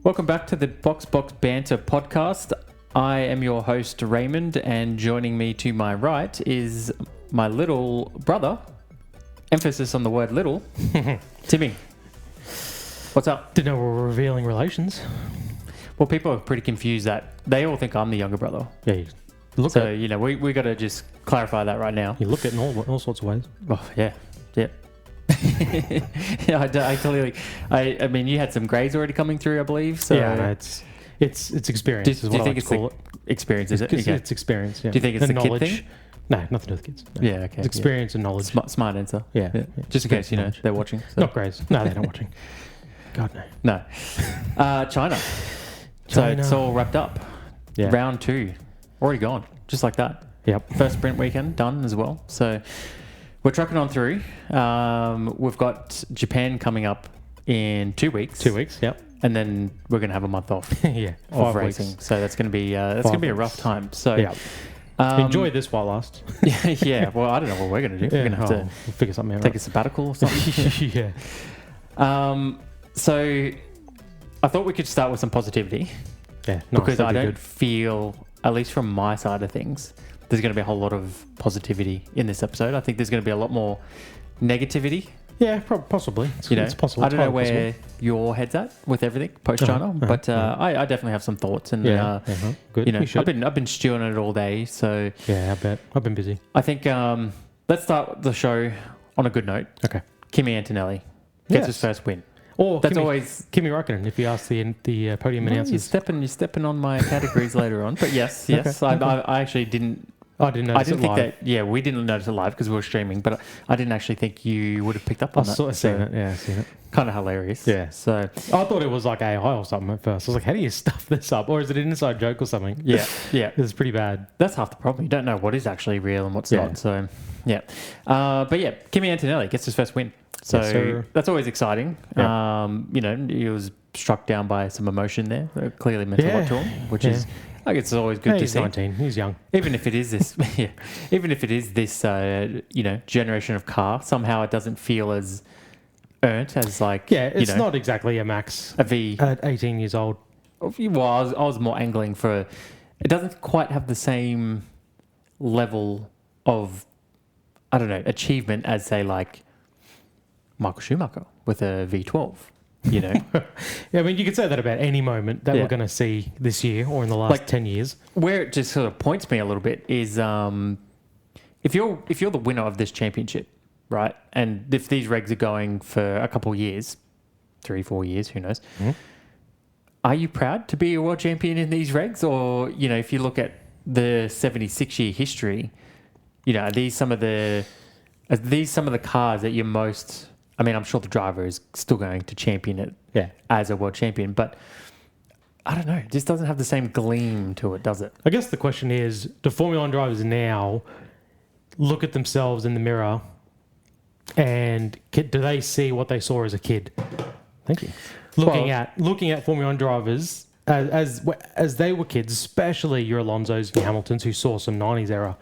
Welcome back to the Box Banter podcast. I am your host, Raymond, and joining me to my right is my little brother, emphasis on the word little, Timmy. What's up? Didn't know we were revealing relations. Well, people are pretty confused that they all think I'm the younger brother. Yeah, you look So, at you know, we got to just clarify that right now. you look at it in all sorts of ways. Oh, yeah. Yeah, I clearly. I mean, you had some grades already coming through, I believe. So Yeah, no, it's experience. do is you what think I it's like to call it. experience? Is it? It's, Okay. it's experience. Yeah. Do you think it's and the kid knowledge thing? No, nothing to do with kids. No. Yeah, okay. It's experience and knowledge. Smart answer. Yeah. Just in case, you know, Knowledge. they're watching. So. Not grades. No, they're not watching. God no. No. China. So it's all wrapped up. Yeah. Round 2. Already gone. Just like that. Yep. First sprint weekend done as well. So we're trucking on through. We've got Japan coming up in 2 weeks. 2 weeks. Yep. And then we're going to have a month off Yeah. of 5 racing. weeks. So that's going to be a 5 rough weeks. time. So Yeah. Enjoy this while lasts. yeah. Well, I don't know what we're going to do. Yeah. We're going to have to We'll figure something out. take a sabbatical or something. Yeah. So I thought we could start with some positivity Yeah. because I that'd be don't good. feel, at least from my side of things, there's going to be a whole lot of positivity in this episode. I think there's going to be a lot more negativity. Yeah, possibly. It's possible. I don't know It's highly where your head's at with everything post China, but I definitely have some thoughts, and possible. Good. you know, You should. I've been stewing on it all day, so Yeah, I bet. I've been busy. I think let's start the show on a good note. Okay. Kimi Antonelli gets Yes. his first win. Or That's Kimi, always. Kimi Räikkönen, if you ask the podium Well, you're announcers. stepping on my categories later on, but yes. Okay. I actually didn't. I didn't I notice didn't it think live. that. Yeah, we didn't notice it live because we were streaming, but I didn't actually think you would have picked up I on that. sort of seen it. Yeah, I've seen it. Kind of hilarious. Yeah. So I thought it was like AI or something at first. I was like, how do you stuff this up? Or is it an inside joke or something? yeah. It's pretty bad. That's half the problem. You don't know what is actually real and what's Yeah. not. So yeah. But yeah, Kimi Antonelli gets his first win. So Yes, sir. that's always exciting. Yeah. You know, he was struck down by some emotion there. Clearly meant a lot to him, which is. I guess it's always good Hey, to he's see. 19. He's young. Even if it is this, even if it is this, you know, generation of car, somehow it doesn't feel as earned as like, Yeah, it's you know, not exactly a Max a V. at 18 years old. Well, I was more angling for. It doesn't quite have the same level of, I don't know, achievement as say like Michael Schumacher with a V12. You know, Yeah, I mean, you could say that about any moment that Yeah. we're going to see this year or in the last Like- 10 years. where it just sort of points me a little bit is if you're the winner of this championship, right? And if these regs are going for a couple of years, 3-4 years, who knows? Mhm. Are you proud to be a world champion in these regs? Or, you know, if you look at the 76-year history, you know, are these some of the cars that you're most... I mean, I'm sure the driver is still going to champion it Yeah. as a world champion, but I don't know. It just doesn't have the same gleam to it, does it? I guess the question is, do Formula One drivers now look at themselves in the mirror and do they see what they saw as a kid? Thank you. Looking at Formula One drivers as they were kids, especially your Alonsos and your Hamiltons who saw some 90s era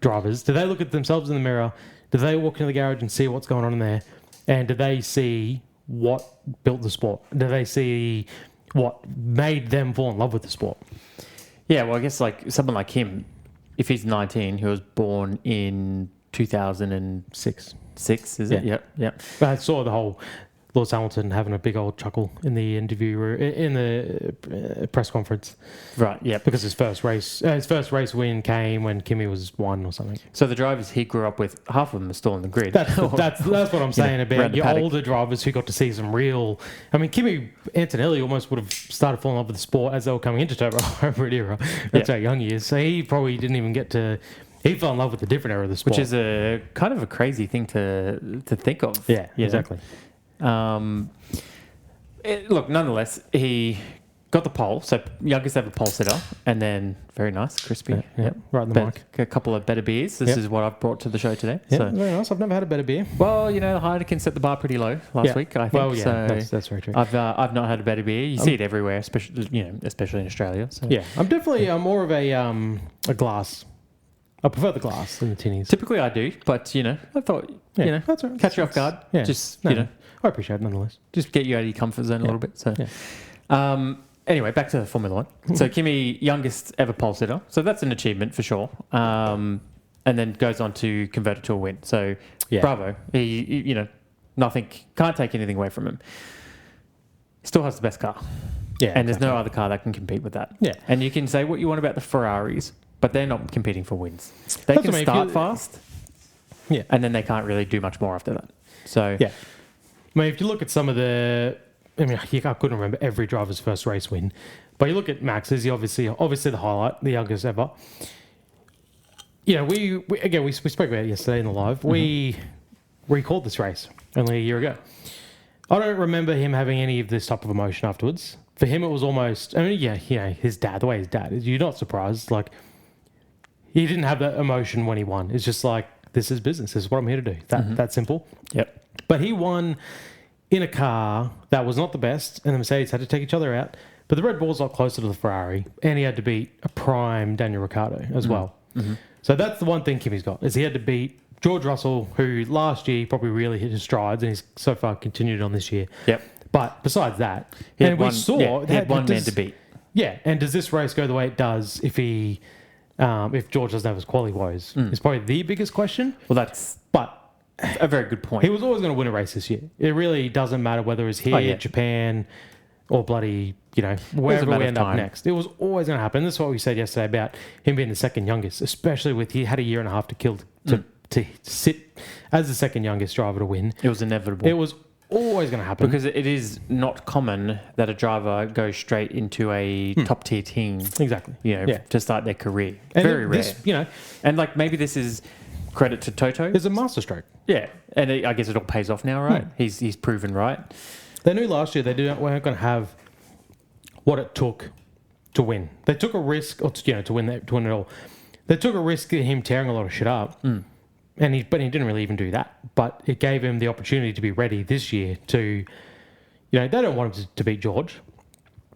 drivers, do they look at themselves in the mirror? Do they walk into the garage and see what's going on in there? And do they see what built the sport? Do they see what made them fall in love with the sport? Yeah, well, I guess like someone like him, if he's 19, he was born in 2006, is it? Yeah. Yep. I saw the whole Lewis Hamilton having a big old chuckle in the interview in the press conference. Right, yep. Because his first race win came when Kimi was 1 or something. So the drivers he grew up with, half of them are still on the grid. That's what I'm saying around about the your paddock. older drivers who got to see some real... I mean, Kimi Antonelli almost would have started falling in love with the sport as they were coming into Turbo Hybrid era. That's our young years. So he probably didn't even get to... He fell in love with a different era of the sport. Which is a kind of a crazy thing to think of. Yeah, you know? exactly. Look, nonetheless, he got the pole, so youngest ever pole sitter, and then very nice, crispy. Yeah, right in the mic. A couple of better beers. This Yep. is what I've brought to the show today. Yeah, So, very nice. I've never had a better beer. well, you know, Heineken set the bar pretty low last week, I think. Well, yeah, so that's very true. I've not had a better beer. You see it everywhere, especially in Australia. So. Yeah, I'm definitely more of a glass. I prefer the glass than the tinnies. Typically I do, but you know, I thought you know, that's all right. catch you off guard. Yeah. Just No, you know, I appreciate it nonetheless. just get you out of your comfort zone a little bit. So, Yeah. Anyway, back to the Formula One. So Kimi, youngest ever pole sitter. So that's an achievement for sure. And then goes on to convert it to a win. So bravo. He nothing, can't take anything away from him. Still has the best car. Yeah. And there's no other car that can compete with that. Yeah. And you can say what you want about the Ferraris, but they're not competing for wins. They can start fast. Yeah. And then they can't really do much more after that. So yeah. I mean, if you look at some of the... I mean, I couldn't remember every driver's first race win. But you look at Max's, he obviously the highlight, the youngest ever. Yeah, we spoke about it yesterday in the live. Mm-hmm. We recalled this race only a year ago. I don't remember him having any of this type of emotion afterwards. For him, it was almost... I mean, his dad, the way his dad is, you're not surprised. Like, he didn't have that emotion when he won. It's just like, this is business. This is what I'm here to do. That's simple. Yep. But he won in a car that was not the best, and the Mercedes had to take each other out. But the Red Bull's a lot closer to the Ferrari, and he had to beat a prime Daniel Ricciardo as well. Mm-hmm. So that's the one thing Kimi's got, is he had to beat George Russell, who last year probably really hit his strides, and he's so far continued on this year. Yep. But besides that, he had one man to beat. Yeah, and does this race go the way it does if George doesn't have his quali woes? It's probably the biggest question. Well, that's a very good point. He was always going to win a race this year. It really doesn't matter whether it's here, Japan, or bloody, wherever we end up next. It was always going to happen. This is what we said yesterday about him being the second youngest, especially with he had a year and a half to kill to sit as the second youngest driver to win. It was inevitable. It was always going to happen. Because it is not common that a driver goes straight into a top tier team. Exactly. To start their career. And very rare. And maybe this is credit to Toto. It's a masterstroke. Yeah. And I guess it all pays off now, right? He's proven right. They knew last year they weren't going to have what it took to win. They took a risk, or to win it all. They took a risk in him tearing a lot of shit up. But he didn't really even do that. But it gave him the opportunity to be ready this year to, they don't want him to beat George,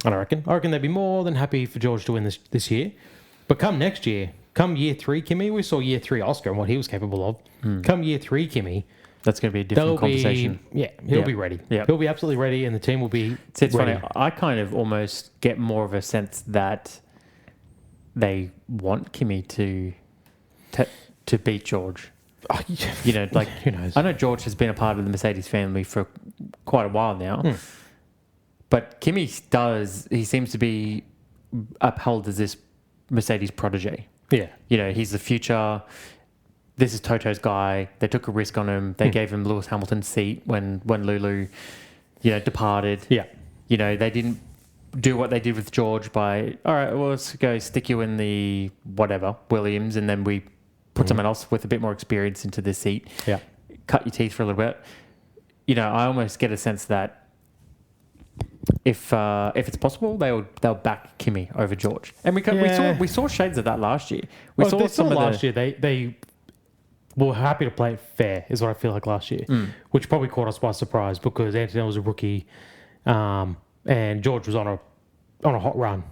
I don't reckon. I reckon they'd be more than happy for George to win this year. But come next year, come year 3, Kimi, we saw year 3 Oscar and what he was capable of. Come year 3, Kimi. That's going to be a different conversation. He'll be ready. Yeah. He'll be absolutely ready and the team will be it's ready. Funny. I kind of almost get more of a sense that they want Kimi to beat George. Who knows? I know George has been a part of the Mercedes family for quite a while now, but Kimi he seems to be upheld as this Mercedes protege. Yeah. He's the future. This is Toto's guy. They took a risk on him. They gave him Lewis Hamilton's seat when Lulu, departed. Yeah. They didn't do what they did with George by, all right, well, let's go stick you in the whatever, Williams, and then we put someone else with a bit more experience into the seat. Yeah. Cut your teeth for a little bit. I almost get a sense that if it's possible, they'll back Kimi over George. And we saw shades of that last year. We saw some of last year. They were happy to play it fair, is what I feel like last year, which probably caught us by surprise because Antonelli was a rookie, and George was on a hot run.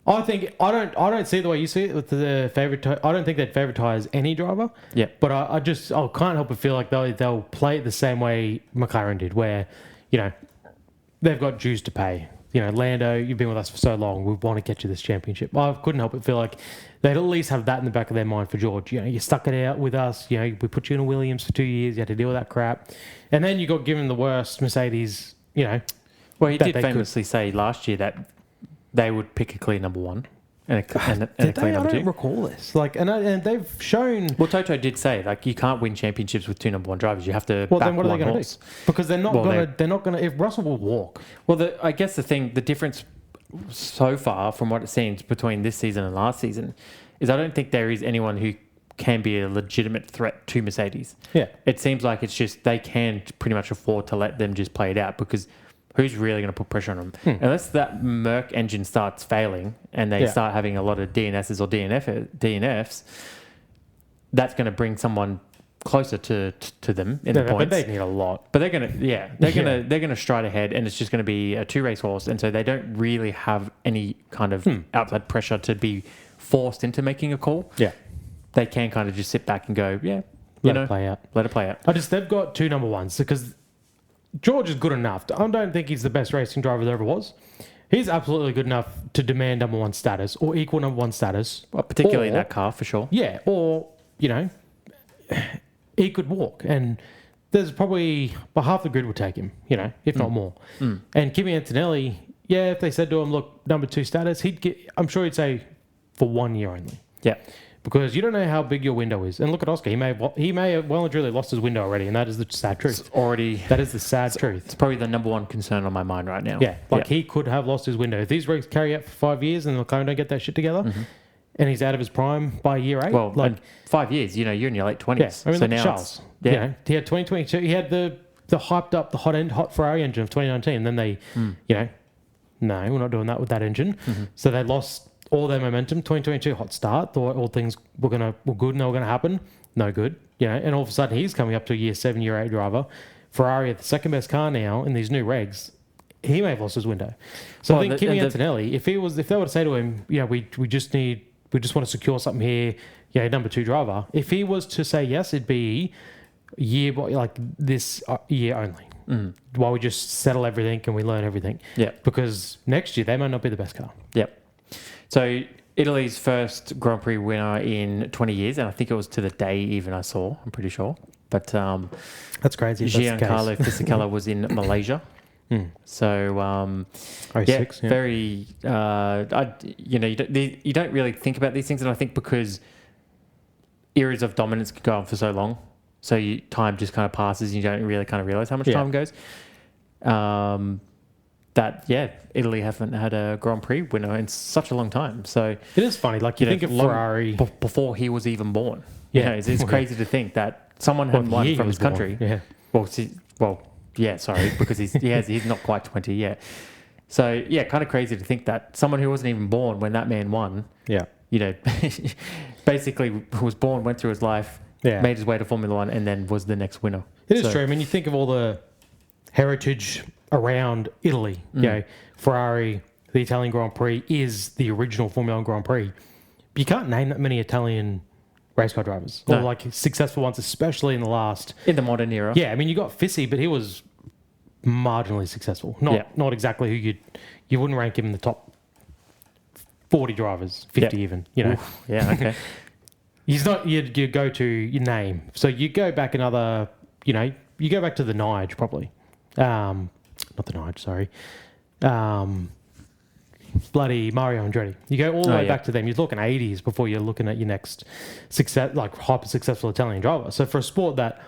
I don't see it the way you see it with the favorite. I don't think they'd favoritize any driver. Yeah. But I can't help but feel like they'll play it the same way McLaren did, where they've got dues to pay. Lando, you've been with us for so long. We want to get you this championship. I couldn't help but feel like they'd at least have that in the back of their mind for George. You stuck it out with us. We put you in a Williams for 2 years. You had to deal with that crap. And then you got given the worst Mercedes, Well, he did famously say last year that they would pick a clear number one and a clear number two. I don't recall this. And they've shown... Well, Toto did say, you can't win championships with 2 number 1 drivers. You have to back then what are they going to do? Because they're not going to... If Russell will walk... Well, I guess the difference so far from what it seems between this season and last season is I don't think there is anyone who can be a legitimate threat to Mercedes. Yeah. It seems like it's just they can pretty much afford to let them just play it out because... Who's really going to put pressure on them? Unless that Merc engine starts failing and they start having a lot of DNSs or DNFs, that's going to bring someone closer to them in the points. But they need a lot. But they're going to stride ahead, and it's just going to be a 2-race horse, and so they don't really have any kind of outside pressure to be forced into making a call. Yeah, they can kind of just sit back and go, let it play out. Let it play out. They've got 2 number 1s because. George is good enough. I don't think he's the best racing driver there ever was. He's absolutely good enough to demand number one status or equal number one status. Well, particularly in that car, for sure. Yeah, or, he could walk. And there's probably half the grid would take him, if not more. And Kimi Antonelli, if they said to him, look, number two status, I'm sure he'd say for 1 year only. Yeah. Because you don't know how big your window is. And look at Oscar. He may have well and truly lost his window already, and that is the sad truth. That is the sad truth. It's probably the number one concern on my mind right now. Yeah, he could have lost his window. If these rigs carry out for 5 years and the McLaren don't get that shit together, and he's out of his prime by year 8. Well, 5 years, you're in your late 20s. Yeah, I mean, so look now at Charles. He had 2022. He had the hyped up, the hot Ferrari engine of 2019. And then they, no, we're not doing that with that engine. So they lost all their momentum. 2022 hot start. Thought all things were good and they were going to happen. No good. And all of a sudden he's coming up to a year 7, year 8 driver. Ferrari are the second best car now in these new regs. He may have lost his window. So I think Kimi Antonelli, if they were to say to him, we just want to secure something here, number 2 driver. If he was to say yes, it'd be this year only. While we just settle everything and we learn everything. Yeah. Because next year they might not be the best car. Yep. So Italy's first Grand Prix winner in 20 years, and I think it was to the day even I saw, I'm pretty sure. But that's crazy. Giancarlo Fisichella was in Malaysia. So, 06, very, you don't really think about these things. And I think because eras of dominance can go on for so long, so time just kind of passes and you don't really kind of realize how much time goes. Italy haven't had a Grand Prix winner in such a long time. So it is funny. Like you think of Ferrari before he was even born. It's crazy to think that someone had won from his country. Yeah. Because he's not quite 20 yet. So kind of crazy to think that someone who wasn't even born when that man won. Yeah. Basically was born, went through his life, made his way to Formula One, and then was the next winner. It is true. I mean, you think of all the heritage around Italy. Ferrari, the Italian Grand Prix is the original Formula One Grand Prix. But you can't name that many Italian race car drivers or successful ones, especially in the modern era. Yeah, I mean, you got Fissi, but he was marginally successful. Not exactly who you wouldn't rank him in the top 40 drivers, 50 even. Oof. Yeah, okay. He's not your go-to name. So you go back another, you go back to the Nige probably. Not the Nige, sorry. Bloody Mario Andretti. You go all the way back to them. You're looking 80s before you're looking at your next hyper successful Italian driver. So for a sport that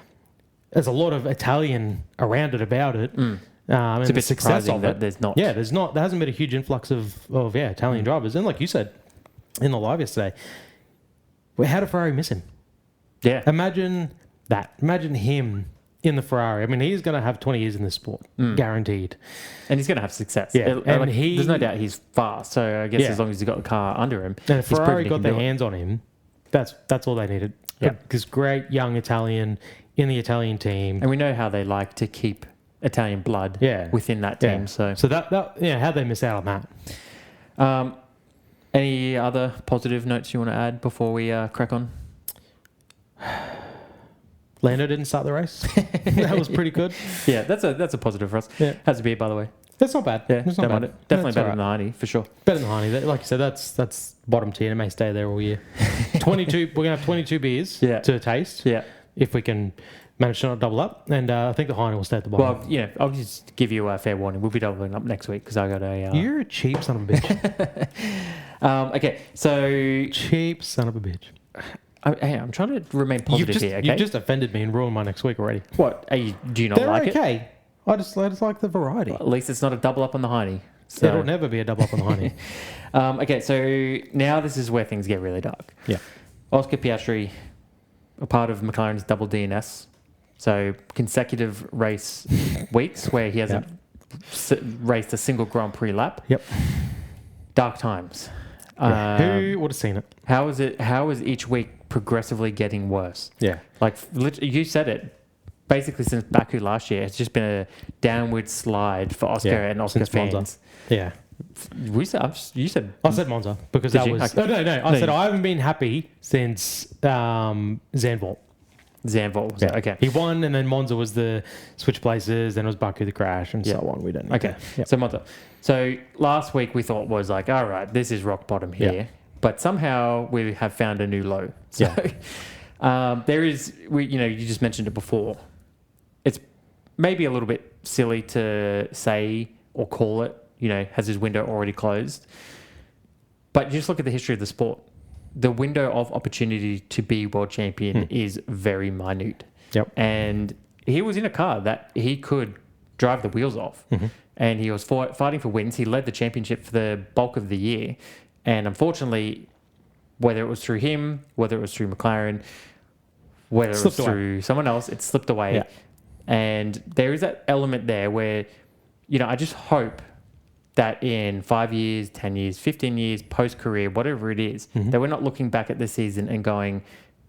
there's a lot of Italian around it about it, and it's a bit surprising that there's not. Yeah, there hasn't been a huge influx of Italian drivers. And like you said in the live yesterday, how did Ferrari miss him? Yeah. Imagine that. Imagine him in the Ferrari. I mean, he's going to have 20 years in this sport, guaranteed. And he's going to have success. Yeah. And there's no doubt he's fast. So I guess as long as he's got the car under him. And if Ferrari got their hands on him, that's all they needed. Yeah. Because great young Italian in the Italian team. And we know how they like to keep Italian blood within that team. Yeah. So how'd they miss out on that? Any other positive notes you want to add before we crack on? Lando didn't start the race. That was pretty good. Yeah, that's a positive for us. Yeah. Has a beer, by the way. That's not bad. Yeah, it's not bad. Definitely better than the Heine, for sure. Better than the Heine. Like you said, that's bottom tier and it may stay there all year. 22. We're going to have 22 beers to taste. Yeah. If we can manage to not double up. And I think the Heine will stay at the bottom. Well, I'll just give you a fair warning. We'll be doubling up next week because I got a... You're a cheap son of a bitch. Okay, so... Cheap son of a bitch. Hey, I'm trying to remain positive here, okay? You've just offended me and ruined my next week already. What? Do you not like it? They're okay. I just like the variety. Well, at least it's not a double up on the Heine. So. It'll never be a double up on the Heine. Okay, so now this is where things get really dark. Yeah. Oscar Piastri, a part of McLaren's double DNS. So consecutive race weeks where he hasn't raced a single Grand Prix lap. Yep. Dark times. Who would have seen it? How is each week progressively getting worse? Yeah. Like you said it. Basically, since Baku last year, it's just been a downward slide for Oscar and Oscar fans. Monza. Yeah. You said... I said Monza because that was... Okay. No. I said I haven't been happy since Zandvoort. Zandvoort. So, okay. He won, and then Monza was the switch places, then it was Baku the crash, and so on. We don't need Okay. So Monza. So last week we thought was like, all right, this is rock bottom here. Yeah. But somehow we have found a new low. So there is, you just mentioned it before. It's maybe a little bit silly to say or call it, has his window already closed. But just look at the history of the sport. The window of opportunity to be world champion is very minute. Yep. And he was in a car that he could drive the wheels off. Mm-hmm. And he was fighting for wins. He led the championship for the bulk of the year. And unfortunately, whether it was through him, whether it was through McLaren, whether it was through someone else, it slipped away. Yeah. And there is that element there where, I just hope that in 5 years, 10 years, 15 years, post-career, whatever it is, that we're not looking back at the season and going,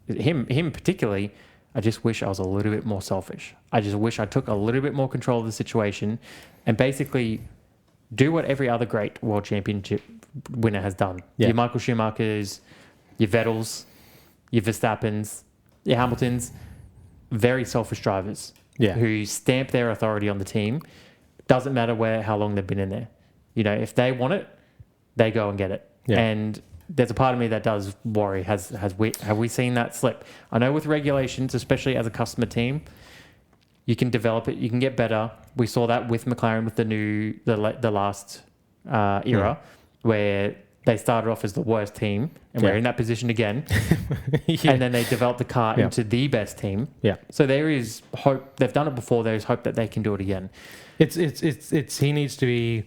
him particularly, I just wish I was a little bit more selfish. I just wish I took a little bit more control of the situation and basically do what every other great world championship winner has done. Yeah. Your Michael Schumachers, your Vettels, your Verstappens, your Hamiltons, very selfish drivers who stamp their authority on the team. Doesn't matter how long they've been in there. If they want it, they go and get it. Yeah. And there's a part of me that does worry. Have we seen that slip? I know with regulations, especially as a customer team, you can develop it. You can get better. We saw that with McLaren with the last era where they started off as the worst team and we're in that position again. And then they developed the car into the best team. Yeah. So there is hope. They've done it before. There's hope that they can do it again. He needs to be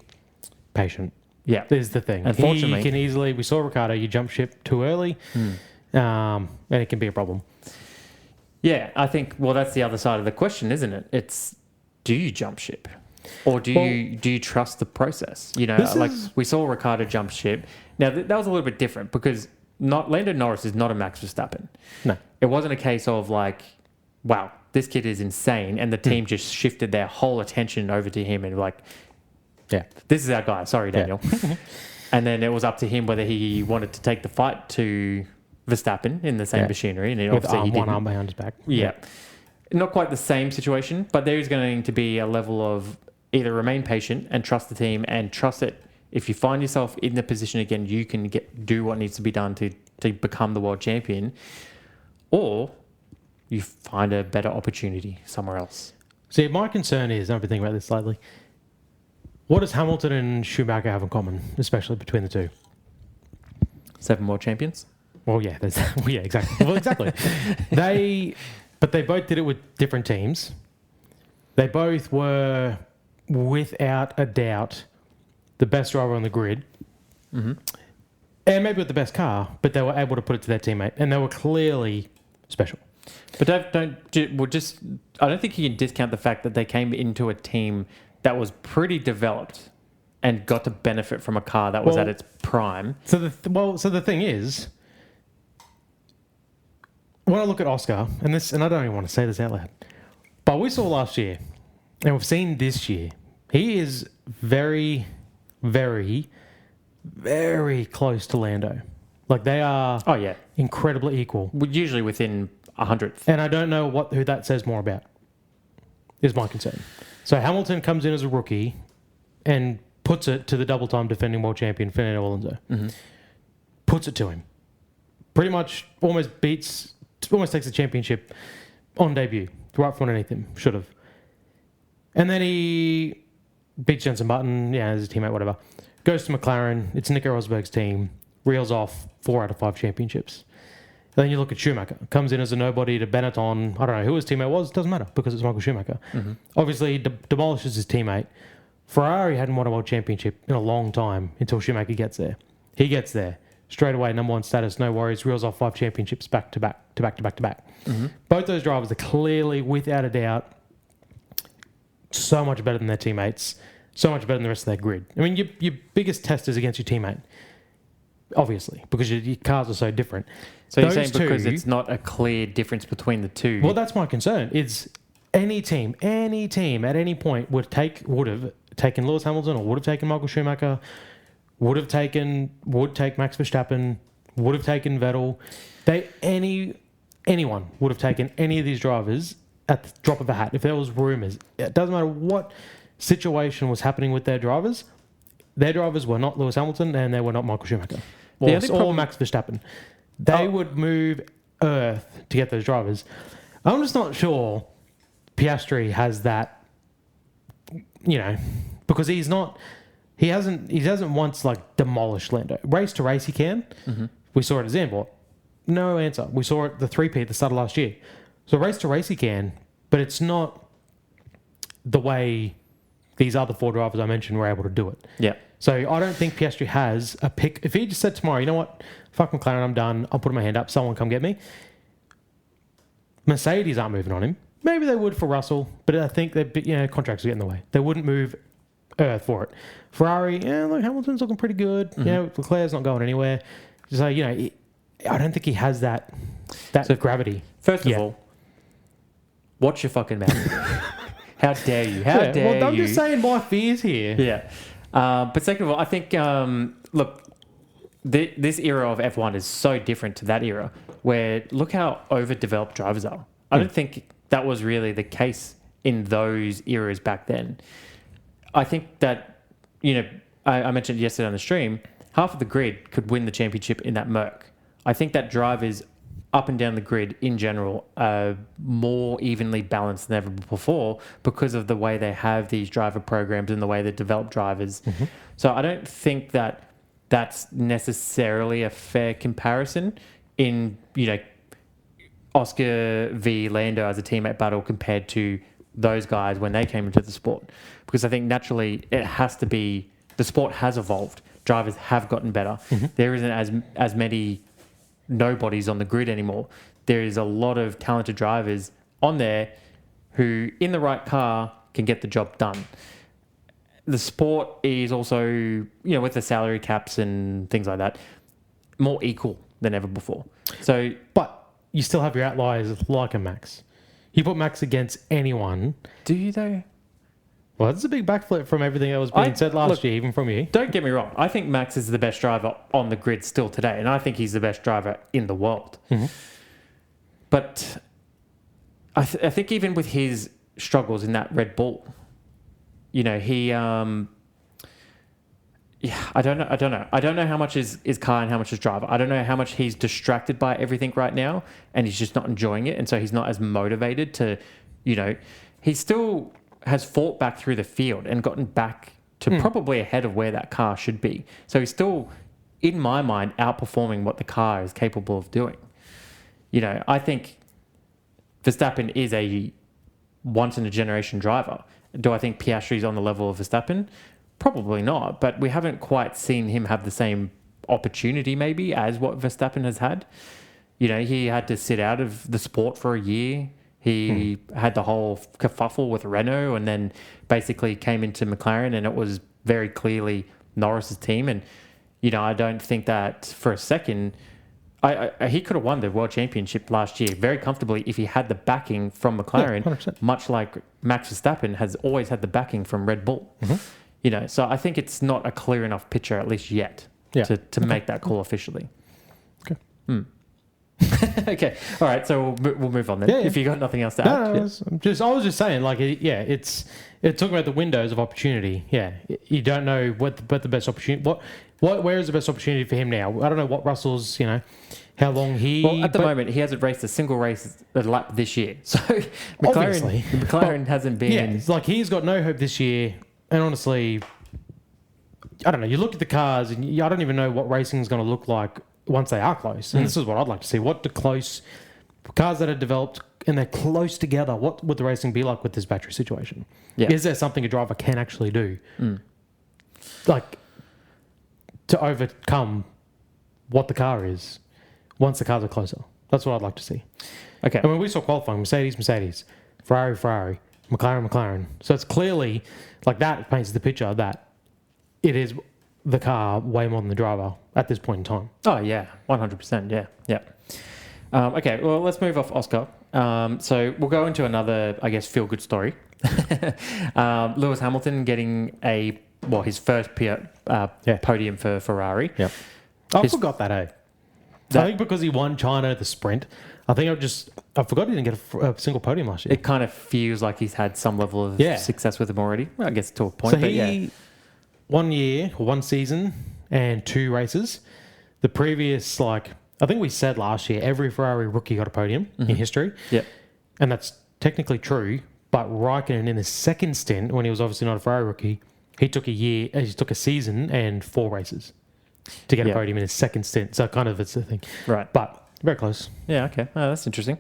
patient. Yeah. Is the thing. Unfortunately. He can easily, we saw Ricciardo, you jump ship too early, and it can be a problem. Yeah, I think, that's the other side of the question, isn't it? It's, do you jump ship? Or do you trust the process? We saw Ricciardo jump ship. Now, that was a little bit different because Lando Norris is not a Max Verstappen. No. It wasn't a case of wow, this kid is insane, and the team just shifted their whole attention over to him and this is our guy. Sorry, Daniel. Yeah. And then it was up to him whether he wanted to take the fight to Verstappen in the same machinery. And obviously he didn't. One arm behind his back. Yeah. Not quite the same situation, but there is going to be a level of either remain patient and trust the team and trust that if you find yourself in the position again, you can do what needs to be done to become the world champion, or you find a better opportunity somewhere else. See, my concern is, I've been thinking about this lately, what does Hamilton and Schumacher have in common, especially between the two? 7 more champions? Well, yeah, exactly. Well, exactly. But they both did it with different teams. They both were, without a doubt, the best driver on the grid. Mm-hmm. And maybe with the best car, but they were able to put it to their teammate. And they were clearly special. But I don't think you can discount the fact that they came into a team that was pretty developed and got to benefit from a car that was at its prime. So the thing is, when I look at Oscar, and I don't even want to say this out loud, but we saw last year, and we've seen this year, he is very, very, very close to Lando. They are incredibly equal. Usually within 100th. And I don't know who that says more about, is my concern. So Hamilton comes in as a rookie and puts it to the double-time defending world champion, Fernando Alonso. Mm-hmm. Puts it to him. Pretty much almost takes the championship on debut, right from underneath him. Should have. And then he beats Jenson Button, as his teammate, whatever. Goes to McLaren. It's Nico Rosberg's team. Reels off 4 out of 5 championships. And then you look at Schumacher. Comes in as a nobody to Benetton. I don't know who his teammate was. Doesn't matter because it's Michael Schumacher. Mm-hmm. Obviously, demolishes his teammate. Ferrari hadn't won a world championship in a long time until Schumacher gets there. He gets there. Straight away, number 1 status, no worries. Reels off 5 championships back to back. Mm-hmm. Both those drivers are clearly, without a doubt, so much better than their teammates. So much better than the rest of their grid. I mean, your biggest test is against your teammate. Obviously, because your cars are so different. So you're saying because it's not a clear difference between the two? Well, that's my concern. It's any team at any point would have taken Lewis Hamilton or would have taken Michael Schumacher, would take Max Verstappen, would have taken Vettel. Any anyone would have taken any of these drivers at the drop of a hat. If there was rumours, it doesn't matter what situation was happening with their drivers were not Lewis Hamilton and they were not Michael Schumacher or Max Verstappen. They would move earth to get those drivers. I'm just not sure Piastri has that, because he hasn't once like demolished Lando. Race to race he can. Mm-hmm. We saw it at Zandvoort. No answer. We saw it the 3P at the start of last year. So race to race he can, but it's not the way these other 4 drivers I mentioned were able to do it. Yeah. So I don't think Piastri has a pick. If he just said tomorrow, you know what, fuck McLaren, I'm done. I'll put my hand up. Someone come get me. Mercedes aren't moving on him. Maybe they would for Russell, but I think that contracts will get in the way. They wouldn't move earth for it. Ferrari, look, Hamilton's looking pretty good. Mm-hmm. Leclerc's not going anywhere. So I don't think he has that gravity. First of all, watch your fucking mouth. How dare you? How dare you? I'm just saying my fears here. Yeah. But second of all, I think, look, this era of F1 is so different to that era where look how overdeveloped drivers are. I don't think that was really the case in those eras back then. I think that, I mentioned yesterday on the stream, half of the grid could win the championship in that Merc. I think that drivers up and down the grid in general are more evenly balanced than ever before because of the way they have these driver programs and the way they develop drivers. Mm-hmm. So I don't think that that's necessarily a fair comparison in, Oscar v. Lando as a teammate battle compared to those guys when they came into the sport. Because I think naturally it has to be, the sport has evolved. Drivers have gotten better. Mm-hmm. There isn't as many nobodies on the grid anymore. There is a lot of talented drivers on there who, in the right car, can get the job done. The sport is also, with the salary caps and things like that, more equal than ever before. So, but you still have your outliers like a Max. You put Max against anyone. Do you though? Well, that's a big backflip from everything that was being said last year, even from you. Don't get me wrong. I think Max is the best driver on the grid still today, and I think he's the best driver in the world. Mm-hmm. But I think even with his struggles in that Red Bull, he... I don't know. I don't know how much is car and how much is driver. I don't know how much he's distracted by everything right now, and he's just not enjoying it, and so he's not as motivated to, he still has fought back through the field and gotten back to probably ahead of where that car should be. So he's still, in my mind, outperforming what the car is capable of doing. I think Verstappen is a once-in-a-generation driver. Do I think Piastri's on the level of Verstappen? Probably not, but we haven't quite seen him have the same opportunity maybe as what Verstappen has had. He had to sit out of the sport for a year. He had the whole kerfuffle with Renault and then basically came into McLaren, and it was very clearly Norris's team. And, I don't think that for a second, he could have won the World Championship last year very comfortably if he had the backing from McLaren, 100%. Much like Max Verstappen has always had the backing from Red Bull. Mm-hmm. So I think it's not a clear enough picture, at least yet, to make that call officially. Okay. Okay. All right. So we'll move on then. Yeah. If you got nothing else to add. I was just saying, it's talking about the windows of opportunity. Yeah. You don't know what the best opportunity, where is the best opportunity for him now? I don't know what Russell's, how long he... Well, at the moment, he hasn't raced a single race a lap this year. So McLaren hasn't been... Yeah, it's like he's got no hope this year. And honestly, I don't know. You look at the cars and I don't even know what racing is going to look like once they are close. And this is what I'd like to see. What the close cars that are developed and they're close together, what would the racing be like with this battery situation? Yeah. Is there something a driver can actually do? Like to overcome what the car is once the cars are closer? That's what I'd like to see. Okay. I mean, we saw qualifying Mercedes, Ferrari, McLaren. So it's clearly like that paints the picture that it is the car way more than the driver at this point in time. Oh, yeah. 100%. Yeah. Okay, well, let's move off Oscar. So we'll go into another, I guess, feel-good story. Lewis Hamilton getting his first podium for Ferrari. Yep. I forgot that, I think because he won China the sprint, I forgot he didn't get a single podium last year. It kind of feels like he's had some level of success with him already. Well, I guess to a point. So he 1 year, 1 season, and 2 races. The previous, I think we said last year, every Ferrari rookie got a podium in history. Yep. And that's technically true. But Raikkonen, in his second stint, when he was obviously not a Ferrari rookie, he took a season and 4 races to get a podium in his second stint. So kind of it's a thing. Right. But very close. Yeah, okay. Oh, that's interesting.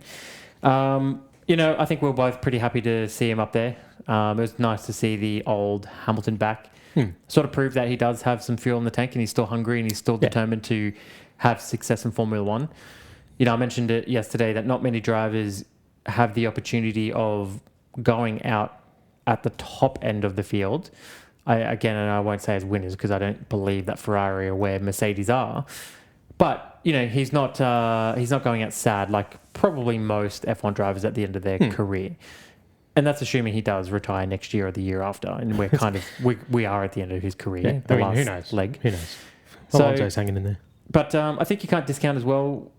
I think we're both pretty happy to see him up there. It was nice to see the old Hamilton back. Sort of prove that he does have some fuel in the tank and he's still hungry and he's still determined to have success in Formula One. I mentioned it yesterday that not many drivers have the opportunity of going out at the top end of the field. I won't say as winners because I don't believe that Ferrari are where Mercedes are. But, he's not going out sad like probably most F1 drivers at the end of their career. And that's assuming he does retire next year or the year after. And we're kind of, we are at the end of his career. Who knows? Leg. Who knows? So, Alonso's hanging in there. But I think you can't discount as well,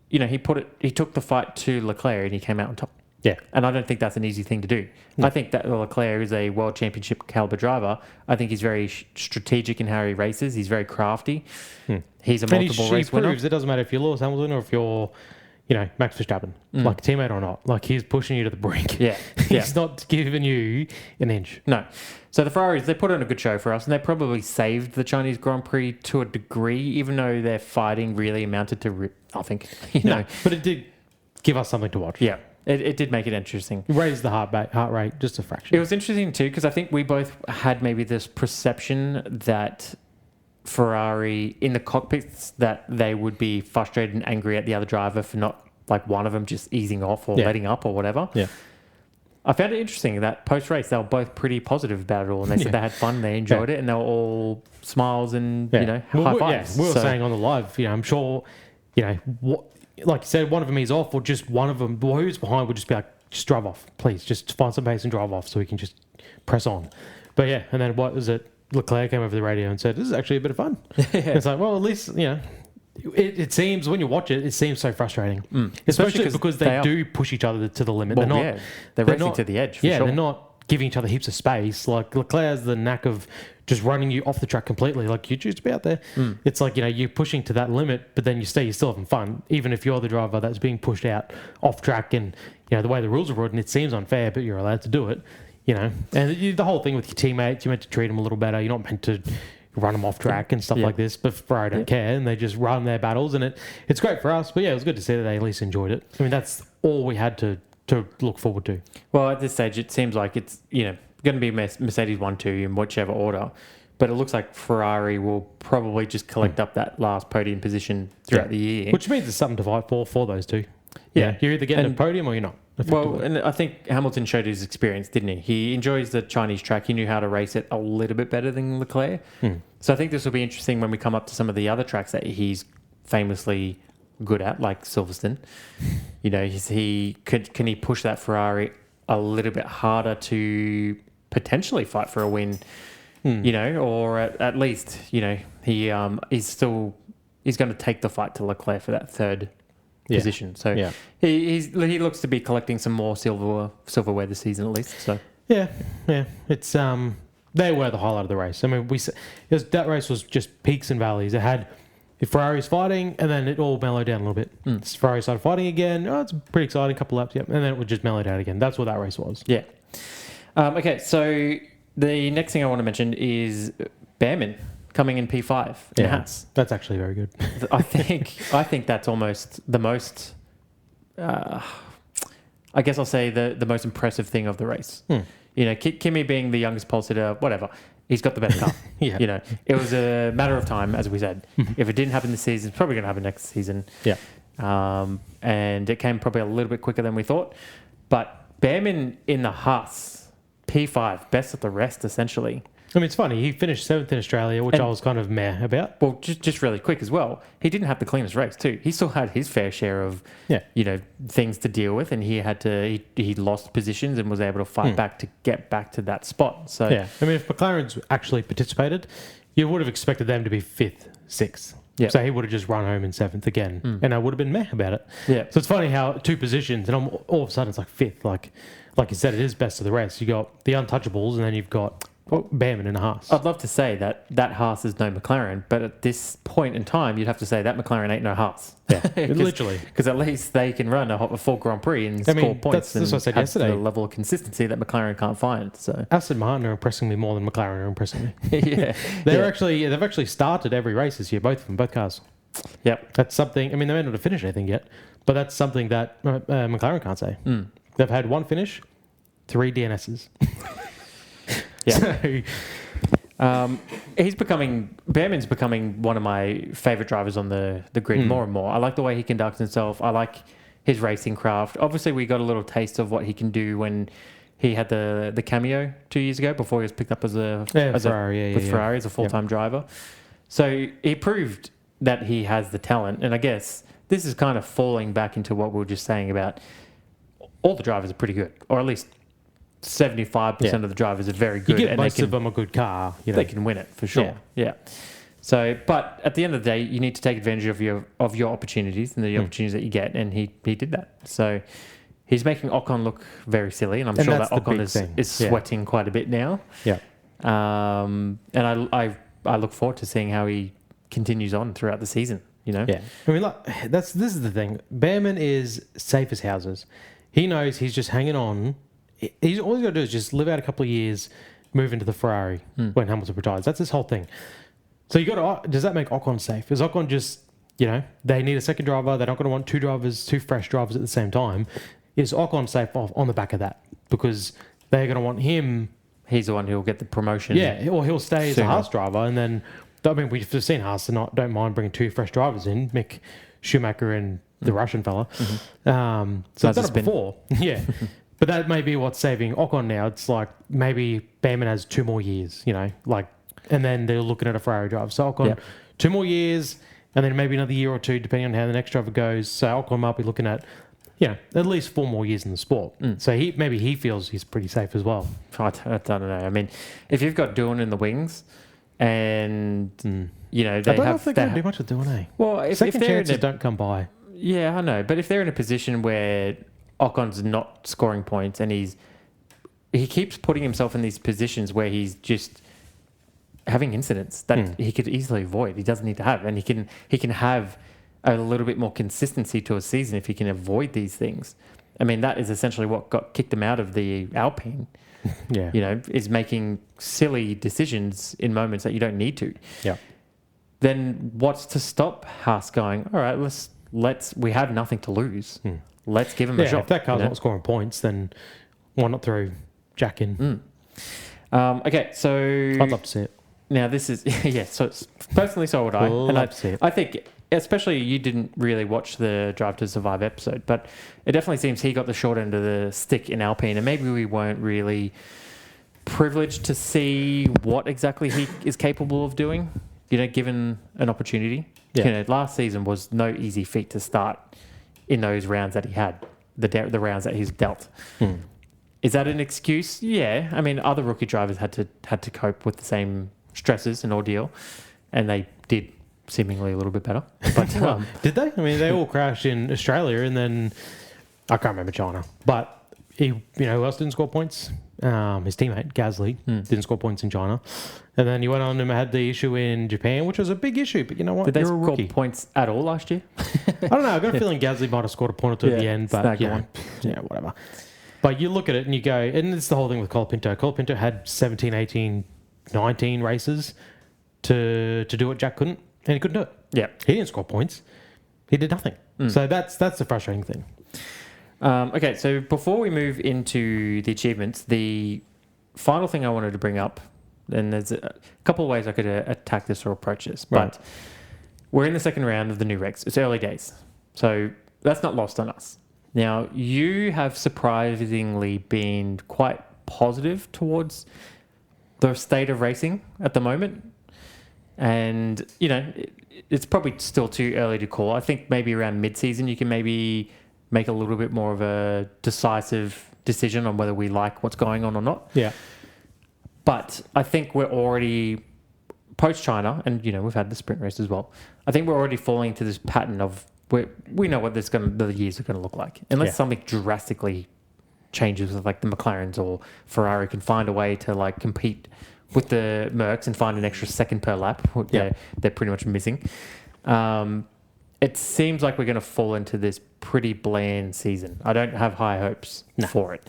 he took the fight to Leclerc and he came out on top. Yeah. And I don't think that's an easy thing to do. I think that Leclerc is a world championship caliber driver. I think he's very strategic in how he races. He's very crafty. He's a multiple race winner. It doesn't matter if you're Lewis Hamilton or if you're, Max Verstappen, teammate or not. He's pushing you to the brink. Yeah. He's not giving you an inch. No. So the Ferraris, they put on a good show for us, and they probably saved the Chinese Grand Prix to a degree, even though their fighting really amounted to nothing. No, but it did give us something to watch. Yeah. It did make it interesting. It raised the heart rate just a fraction. It was interesting too because I think we both had maybe this perception that Ferrari in the cockpits that they would be frustrated and angry at the other driver for not one of them just easing off or letting up or whatever. Yeah. I found it interesting that post-race they were both pretty positive about it all and they said they had fun, they enjoyed it and they were all smiles and, high fives. We were saying on the live, I'm sure, like you said, one of them is off or just one of them, who's behind would just be like, just drive off, please. Just find some pace and drive off so we can just press on. But yeah, and then what was it? Leclerc came over the radio and said, this is actually a bit of fun. It's like, well, at least, it seems, when you watch it, it seems so frustrating. Especially because they do push each other to the limit. Well, they're racing to the edge, for sure. They're not giving each other heaps of space. Like, Leclerc has the knack of just running you off the track completely. Like, you choose to be out there. It's like, you're pushing to that limit, but then you're still having fun, even if you're the driver that's being pushed out off track. And, the way the rules are written, it seems unfair, but you're allowed to do it, And the whole thing with your teammates, you're meant to treat them a little better. You're not meant to run them off track and stuff like this, but Ferrari don't care, and they just run their battles, and it's great for us. But yeah, it was good to see that they at least enjoyed it. I mean, that's all we had to look forward to. Well, at this stage, it seems like it's going to be Mercedes 1-2 in whichever order, but it looks like Ferrari will probably just collect up that last podium position throughout the year, which means there's something to fight for those two. Yeah, you're either getting a podium or you're not. Well, and I think Hamilton showed his experience, didn't he? He enjoys the Chinese track. He knew how to race it a little bit better than Leclerc. So I think this will be interesting when we come up to some of the other tracks that he's famously good at, like Silverstone. Can he push that Ferrari a little bit harder to potentially fight for a win? Or at least he's going to take the fight to Leclerc for that third position. So he looks to be collecting some more silverware this season at least. So yeah, it's they were the highlight of the race. I mean, that race was just peaks and valleys. It had Ferrari's fighting, and then it all mellowed down a little bit. Ferrari started fighting again. Oh, it's pretty exciting. A couple laps, and then it would just mellow down again. That's what that race was. Yeah. Okay, so the next thing I want to mention is Bearman coming in P5 in Haas. That's actually very good. I think that's almost the most, I guess I'll say the most impressive thing of the race. Kimi being the youngest pole sitter, whatever, he's got the better car. It was a matter of time, as we said. If it didn't happen this season, it's probably going to happen next season. Yeah. And it came probably a little bit quicker than we thought. But Bearman in the Haas, P5, best of the rest, essentially. I mean, it's funny. He finished 7th in Australia, which I was kind of meh about. Well, just really quick as well. He didn't have the cleanest race too. He still had his fair share of, things to deal with, and he lost positions and was able to fight back to get back to that spot. So yeah, I mean, if McLaren's actually participated, you would have expected them to be 5th, 6th. Yep. So he would have just run home in 7th again, and I would have been meh about it. Yeah. So it's funny how 2 positions, and all of a sudden it's like 5th. Like you said, it is best of the rest. You got the untouchables, and then you've got Bearman and Haas. I'd love to say that Haas is no McLaren, but at this point in time, you'd have to say that McLaren ain't no Haas. Yeah, literally. Because at least they can run a full Grand Prix and score points. That's what I said have yesterday. the level of consistency that McLaren can't find. So Aston Martin are impressing me more than McLaren are impressing me. yeah, They've actually started every race this year, both of them, both cars. Yep. That's something. I mean, they may not have finished anything yet, but that's something that McLaren can't say. They've had 1 finish, 3 DNSs. Yeah. Bearman's becoming one of my favourite drivers on the grid more and more. I like the way he conducts himself. I like his racing craft. Obviously, we got a little taste of what he can do when he had the cameo 2 years ago before he was picked up as Ferrari as a full-time driver. So he proved that he has the talent. And I guess this is kind of falling back into what we were just saying about all the drivers are pretty good, or at least 75% of the drivers are very good. You get most of them a good car. They can win it for sure. Yeah. So, but at the end of the day, you need to take advantage of your opportunities and the opportunities that you get, and he did that. So he's making Ocon look very silly, and I'm sure that Ocon is sweating quite a bit now. Yeah. And I look forward to seeing how he continues on throughout the season. You know. Yeah. I mean, this is the thing. Bearman is safe as houses. He knows he's just hanging on. He's all he's got to do is just live out a couple of years, move into the Ferrari when Hamilton retires. That's his whole thing. So does that make Ocon safe? Is Ocon just, they need a second driver. They're not going to want 2 fresh drivers at the same time. Is Ocon safe on the back of that? Because they're going to want him. He's the one who'll get the promotion. Yeah, or he'll stay as a Haas driver. And then, I mean, we've seen Haas don't mind bringing 2 fresh drivers in, Mick Schumacher and the Russian fella. So they've done it before. Yeah. But that may be what's saving Ocon now. It's like maybe Bearman has 2 more years, and then they're looking at a Ferrari drive. So Ocon, 2 more years, and then maybe another year or 2, depending on how the next driver goes. So Ocon might be looking at, at least 4 more years in the sport. So maybe he feels he's pretty safe as well. I don't know. I mean, if you've got Doohan in the wings, and they I don't think they do much with Doohan. Well, if second they're chances don't come by. Yeah, I know. But if they're in a position where Ocon's not scoring points and he keeps putting himself in these positions where he's just having incidents that he could easily avoid. He doesn't need to have, and he can have a little bit more consistency to a season if he can avoid these things. I mean, that is essentially what kicked him out of the Alpine. Yeah, is making silly decisions in moments that you don't need to. Yeah. Then what's to stop Haas going, all right, we have nothing to lose. Let's give him a shot. If that car's not scoring points, then why not throw Jack in? Okay, so I'd love to see it. Now this is So personally, so would I. Love to see it. I think, especially you didn't really watch the Drive to Survive episode, but it definitely seems he got the short end of the stick in Alpine, and maybe we weren't really privileged to see what exactly he is capable of doing. Given an opportunity. Yeah. Last season was no easy feat to start in those rounds that he had, the rounds that he's dealt. Is that an excuse? Yeah. I mean, other rookie drivers had to cope with the same stresses and ordeal, and they did seemingly a little bit better. But did they? I mean, they all crashed in Australia, and then I can't remember China. But who else didn't score points? His teammate Gasly didn't score points in China, and then he went on and had the issue in Japan, which was a big issue. But you know what? Did they score points at all last year? I don't know. I've got a feeling Gasly might have scored a point or 2 at the end, but whatever. But you look at it and you go, and it's the whole thing with Colapinto. Colapinto had 17, 18, 19 races to do what Jack couldn't, and he couldn't do it. Yeah, he didn't score points. He did nothing. So that's the frustrating thing. Okay, so before we move into the achievements, the final thing I wanted to bring up, and there's a couple of ways I could attack this or approach this, but we're in the second round of the new regs. It's early days, so that's not lost on us. Now, you have surprisingly been quite positive towards the state of racing at the moment, and it's probably still too early to call. I think maybe around mid-season you can maybe make a little bit more of a decisive decision on whether we like what's going on or not. Yeah. But I think we're already post China, and we've had the sprint race as well. I think we're already falling into this pattern of where we know what the years are going to look like, unless something drastically changes with like the McLarens or Ferrari can find a way to like compete with the Mercs and find an extra second per lap. They're pretty much missing. It seems like we're going to fall into this pretty bland season. I don't have high hopes for it.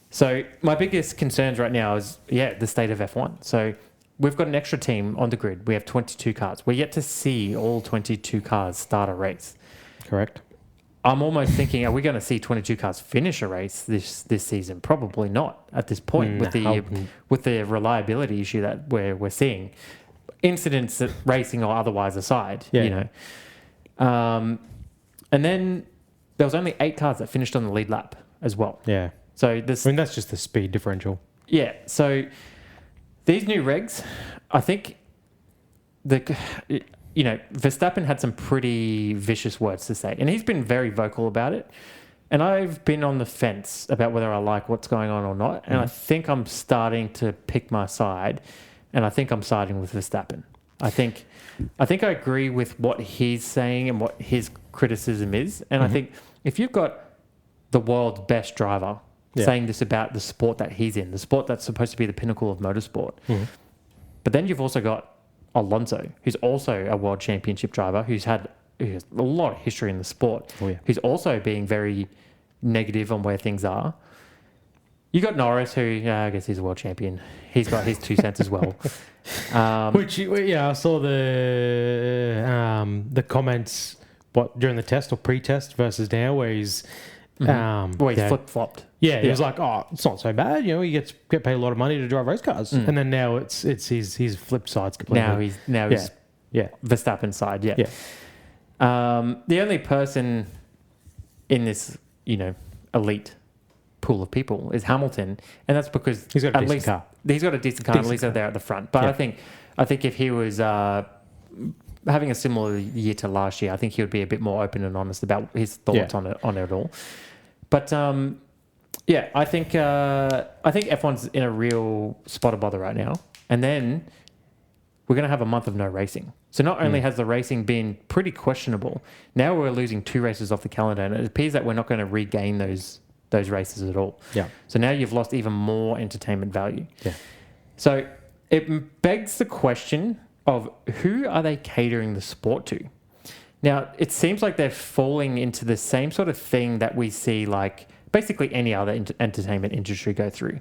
So my biggest concerns right now is, the state of F1. So we've got an extra team on the grid. We have 22 cars. We're yet to see all 22 cars start a race. Correct. I'm almost thinking, are we going to see 22 cars finish a race this season? Probably not at this point with the reliability issue that we're seeing. Incidents at racing or otherwise aside, And then there was only 8 cars that finished on the lead lap as well. Yeah. So that's just the speed differential. Yeah. So these new regs, I think Verstappen had some pretty vicious words to say, and he's been very vocal about it. And I've been on the fence about whether I like what's going on or not. And I think I'm starting to pick my side, and I think I'm siding with Verstappen. I think I agree with what he's saying and what his criticism is. And I think if you've got the world's best driver saying this about the sport that he's in, the sport that's supposed to be the pinnacle of motorsport, but then you've also got Alonso, who's also a world championship driver, who has a lot of history in the sport, who's also being very negative on where things are. You got Norris, who I guess he's a world champion. He's got his 2 cents as well. I saw the comments during the test or pre-test versus now, where he's he's flip-flopped. Yeah, he was like, "Oh, it's not so bad. He get paid a lot of money to drive race cars." And then now it's his flip sides completely. Now he's Verstappen side. Yeah. The only person in this elite pool of people is Hamilton, and that's because he's got a decent car. He's got a decent car, at least they're at the front. But I think if he was having a similar year to last year, I think he would be a bit more open and honest about his thoughts on it all. But I think F1's in a real spot of bother right now. And then we're going to have a month of no racing. So not only has the racing been pretty questionable, now we're losing 2 races off the calendar, and it appears that we're not going to regain those races at all. Yeah. So now you've lost even more entertainment value. Yeah. So it begs the question of who are they catering the sport to? Now, it seems like they're falling into the same sort of thing that we see like basically any other entertainment industry go through.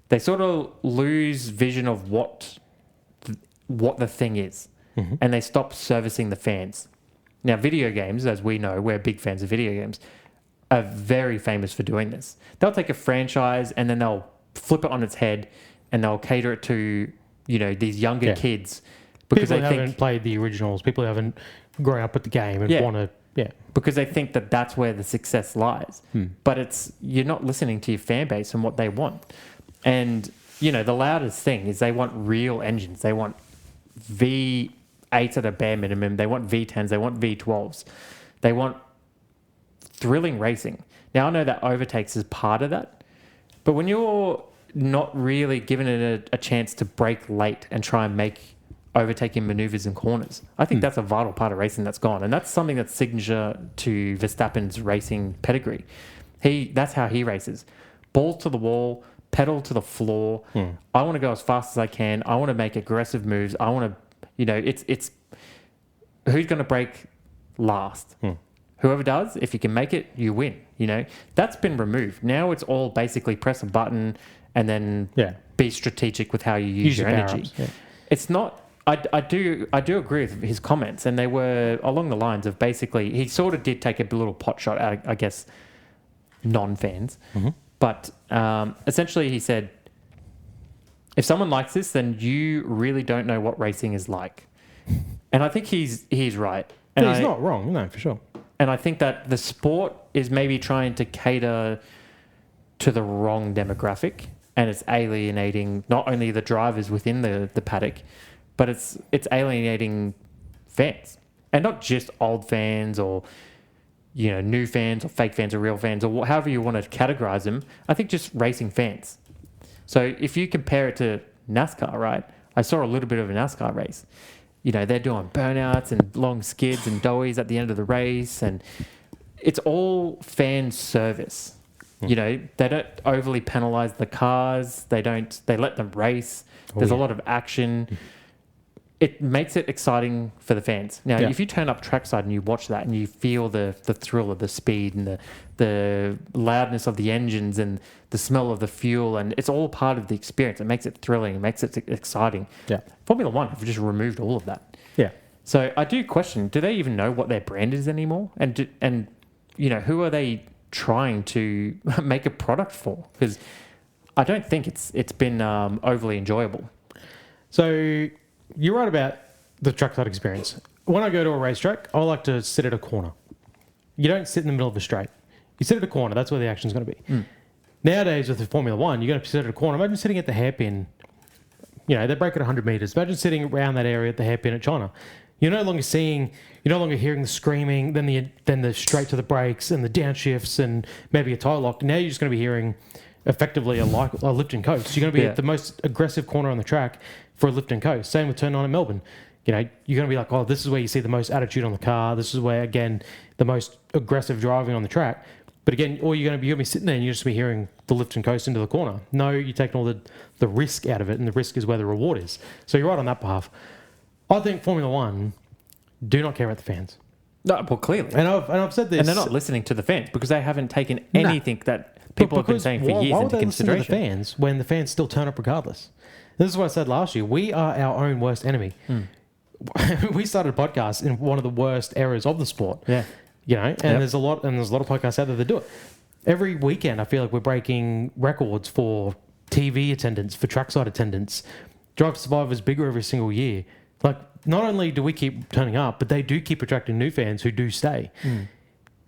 They sort of lose vision of what the thing is, and they stop servicing the fans. Now, video games, as we know, we're big fans of video games, are very famous for doing this. They'll take a franchise and then they'll flip it on its head and they'll cater it to, these younger kids. Because people who haven't played the originals, people who haven't grown up with the game and want to... Yeah. Because they think that that's where the success lies. But you're not listening to your fan base and what they want. And, the loudest thing is they want real engines. They want V8s at a bare minimum. They want V10s. They want V12s. They want thrilling racing. Now, I know that overtakes is part of that. But when you're not really given it a chance to brake late and try and make overtaking maneuvers in corners, I think that's a vital part of racing that's gone. And that's something that's signature to Verstappen's racing pedigree. That's how he races. Balls to the wall, pedal to the floor. I want to go as fast as I can. I want to make aggressive moves. I want to, it's who's going to brake last. Whoever does, if you can make it, you win. That's been removed. Now it's all basically press a button and then be strategic with how you use your energy. It's not... I do agree with his comments, and they were along the lines of basically he sort of did take a little pot shot at, I guess, non-fans. But essentially he said, if someone likes this, then you really don't know what racing is like. And I think he's right. And he's not wrong, no, for sure. And I think that the sport is maybe trying to cater to the wrong demographic, and it's alienating not only the drivers within the paddock, but it's alienating fans. And not just old fans or, new fans or fake fans or real fans or however you want to categorize them. I think just racing fans. So if you compare it to NASCAR, right? I saw a little bit of a NASCAR race. You know, they're doing burnouts and long skids and doughies at the end of the race, and it's all fan service. You know, they don't overly penalise the cars. They let them race. There's a lot of action. It makes it exciting for the fans. Now, if you turn up trackside and you watch that and you feel the thrill of the speed and the loudness of the engines and the smell of the fuel, and it's all part of the experience. It makes it thrilling. It makes it exciting. Yeah. Formula One have just removed all of that. Yeah. So I do question, do they even know what their brand is anymore? And you know, who are they trying to make a product for? Because I don't think it's been overly enjoyable. So you're right about the trackside experience. When I go to a racetrack, I like to sit at a corner. You don't sit in the middle of a straight. You sit at a corner. That's where the action's going to be. Nowadays, with the Formula One, you're going to sit at a corner. Imagine sitting at the hairpin. You know, they break at 100 metres. Imagine sitting around that area at the hairpin at China. You're no longer hearing the screaming, then the straight to the brakes and the downshifts and maybe a tyre lock. Now you're just going to be hearing effectively a lift and coast. You're going to be at the most aggressive corner on the track for a lift and coast. Same with turn 9 at Melbourne. You know, you're going to be like, oh, this is where you see the most attitude on the car. This is where, again, the most aggressive driving on the track. But again, or you're going to be sitting there and you're just be hearing the lift and coast into the corner. No, you're taking all the risk out of it, and the risk is where the reward is. So you're right on that behalf. I think Formula One do not care about the fans. No, well, clearly. And I've said this. And they're not listening to the fans because they haven't taken anything that people have been saying for years into consideration. To the fans when the fans still turn up regardless? This is what I said last year. We are our own worst enemy. We started a podcast in one of the worst eras of the sport. Yeah. You know, and there's a lot of podcasts out there that do it. Every weekend, I feel like we're breaking records for TV attendance, for trackside attendance. Drive to Survive is bigger every single year. Like, not only do we keep turning up, but they do keep attracting new fans who do stay.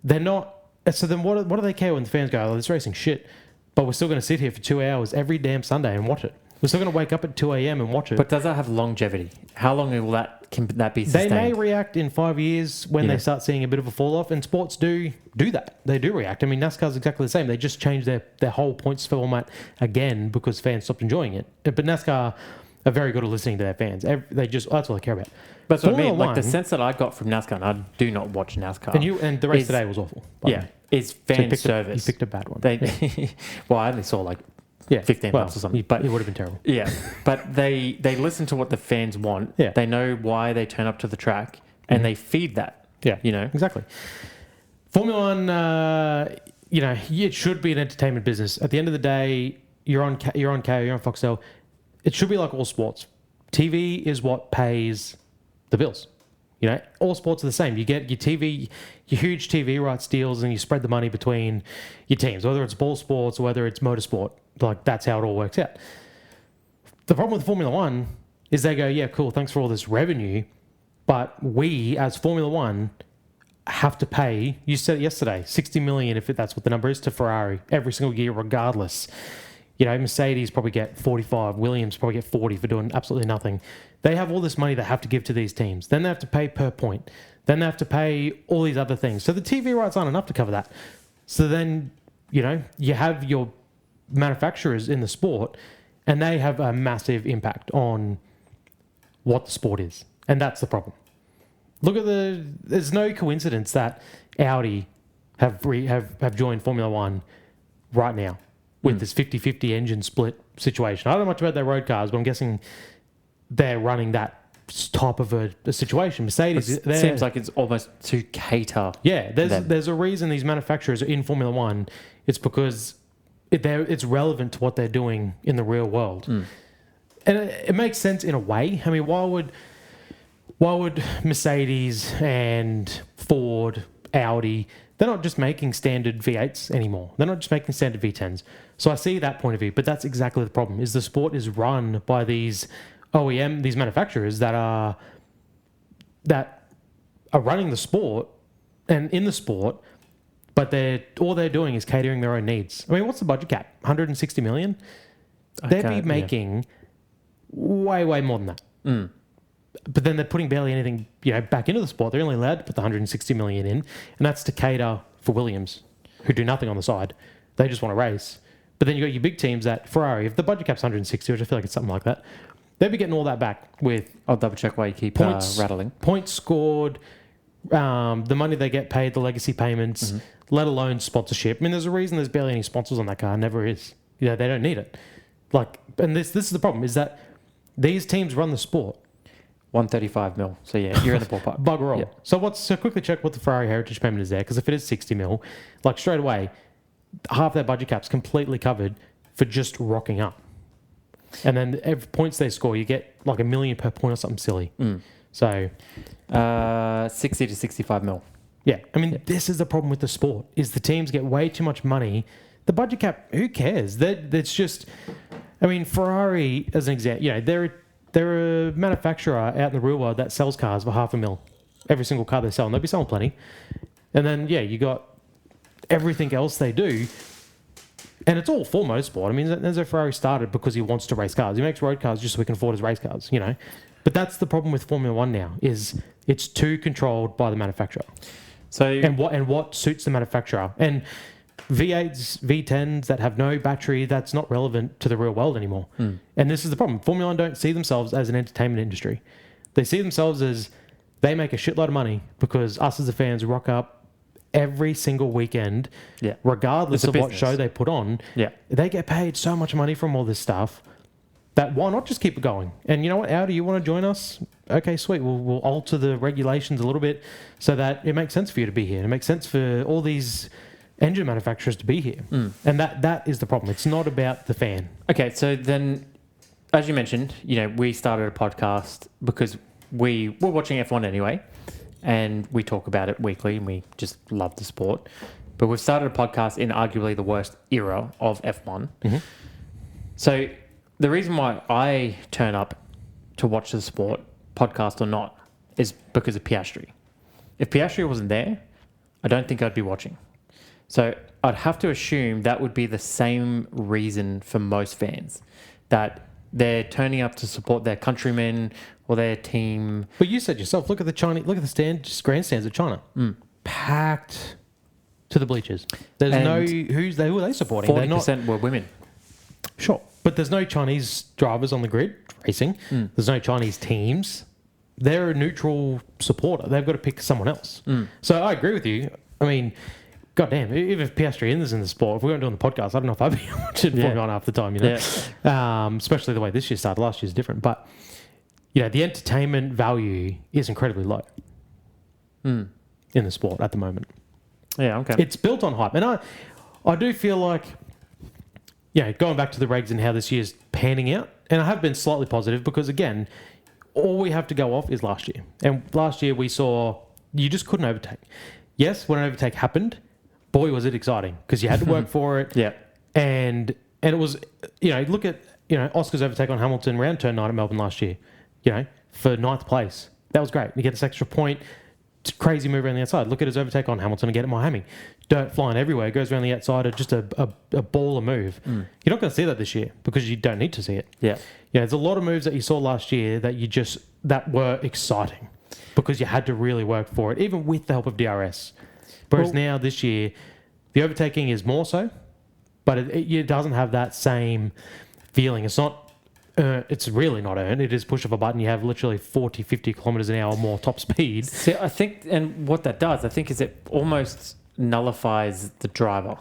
They're not. So then, what do they care when the fans go, "Oh, this racing shit," but we're still going to sit here for 2 hours every damn Sunday and watch it. We're still going to wake up at 2 a.m. and watch it. But does that have longevity? How long can that be sustained? They may react in 5 years when they start seeing a bit of a fall off, and sports do that. They do react. I mean, NASCAR's exactly the same. They just changed their whole points format again because fans stopped enjoying it. But NASCAR are very good at listening to their fans. That's all they care about. That's what I mean. Like, the sense that I got from NASCAR, and I do not watch NASCAR. And the race today was awful. Is fan service. You picked a bad one. Well, I only saw 15 laps or something. But it would have been terrible. Yeah. But they listen to what the fans want. Yeah. They know why they turn up to the track, and they feed that. Yeah. You know? Exactly. Formula One, it should be an entertainment business. At the end of the day, you're on KO, you're on Foxtel. It should be like all sports. TV is what pays the bills. You know, all sports are the same. You get your huge TV rights deals, and you spread the money between your teams, whether it's ball sports or whether it's motorsport. Like, that's how it all works out. The problem with Formula One is they go, yeah, cool, thanks for all this revenue, but we, as Formula One, have to pay, you said it yesterday, 60 million, if that's what the number is, to Ferrari every single year, regardless. You know, Mercedes probably get 45, Williams probably get 40 for doing absolutely nothing. They have all this money they have to give to these teams. Then they have to pay per point. Then they have to pay all these other things. So the TV rights aren't enough to cover that. So then, you have your manufacturers in the sport, and they have a massive impact on what the sport is. And that's the problem. Look at there's no coincidence that Audi have joined Formula One right now with this 50-50 engine split situation. I don't know much about their road cars, but I'm guessing they're running that type of a situation. Mercedes, it seems like it's almost to cater. Yeah, there's a reason these manufacturers are in Formula One. It's because it's relevant to what they're doing in the real world. And it makes sense in a way. I mean, why would Mercedes and Ford, Audi, they're not just making standard V8s anymore. They're not just making standard V10s. So I see that point of view, but that's exactly the problem, is the sport is run by these OEM, these manufacturers that are running the sport and in the sport, but all they're doing is catering their own needs. I mean, what's the budget cap? 160 million? They'd be making way, way more than that. But then they're putting barely anything, back into the sport. They're only allowed to put the 160 million in, and that's to cater for Williams, who do nothing on the side. They just want to race. But then you got your big teams at Ferrari. If the budget cap's 160, which I feel like it's something like that, They'd be getting all that back with I'll double check why you keep rattling. Points scored, the money they get paid, the legacy payments, let alone sponsorship. I mean, there's a reason there's barely any sponsors on that car. Never is. They don't need it. And this is the problem, is that these teams run the sport. 135 mil. So yeah, you're in the ballpark. Bugger all. Yeah. So quickly check what the Ferrari heritage payment is there, because if it is 60 mil, straight away, half their budget cap's completely covered for just rocking up. And then every points they score, you get $1 million per point or something silly. So 60 to 65 mil. Yeah, I mean, this is the problem with the sport, is the teams get way too much money. The budget cap, who cares? That's just, I mean, Ferrari, as an example, they're a manufacturer out in the real world that sells cars for $500,000. Every single car they sell, and they'll be selling plenty. And then, you got everything else they do. And it's all for motorsport. I mean, Enzo Ferrari started because he wants to race cars. He makes road cars just so he can afford his race cars, But that's the problem with Formula One now, is it's too controlled by the manufacturer. So and what suits the manufacturer. And V8s, V10s that have no battery, that's not relevant to the real world anymore. And this is the problem. Formula One don't see themselves as an entertainment industry. They see themselves as they make a shitload of money because us as the fans rock up every single weekend, regardless of what show they put on. They get paid so much money from all this stuff that why not just keep it going? And you know what, Audi, you want to join us? Okay, sweet. We'll alter the regulations a little bit so that it makes sense for you to be here. It makes sense for all these engine manufacturers to be here. And that is the problem. It's not about the fan. Okay, so then, as you mentioned, we started a podcast because we were watching F1 anyway, and we talk about it weekly, and we just love the sport. But we've started a podcast in arguably the worst era of F1. So the reason why I turn up to watch the sport, podcast or not, is because of Piastri. If Piastri wasn't there, I don't think I'd be watching. So I'd have to assume that would be the same reason for most fans, that they're turning up to support their countrymen or their team. But you said yourself, look at the grandstands of China, packed to the bleachers. There's And who are they supporting? 40% were women. Sure, but there's no Chinese drivers on the grid racing. There's no Chinese teams. They're a neutral supporter. They've got to pick someone else. So I agree with you. I mean, goddamn, even if Piastri is in the sport, if we weren't doing the podcast, I don't know if I'd be watching Formula One half the time, especially the way this year started. Last year's different. But, the entertainment value is incredibly low in the sport at the moment. Yeah, okay. It's built on hype. And I do feel like, going back to the regs and how this year's panning out, and I have been slightly positive because, again, all we have to go off is last year. And last year we saw you just couldn't overtake. Yes, when an overtake happened, boy, was it exciting because you had to work for it. And it was, look at, Oscar's overtake on Hamilton round turn 9 at Melbourne last year, for 9th place. That was great. You get this extra point. It's a crazy move around the outside. Look at his overtake on Hamilton again at Miami. Dirt flying everywhere. Goes around the outside. Just a baller move. You're not going to see that this year because you don't need to see it. There's a lot of moves that you saw last year that were exciting because you had to really work for it, even with the help of DRS. Whereas now, this year, the overtaking is more so, but it doesn't have that same feeling. It's not. It's really not earned. It is push of a button. You have literally 40, 50 kilometers an hour more top speed. See, I think, and what that does, I think, is it almost nullifies the driver.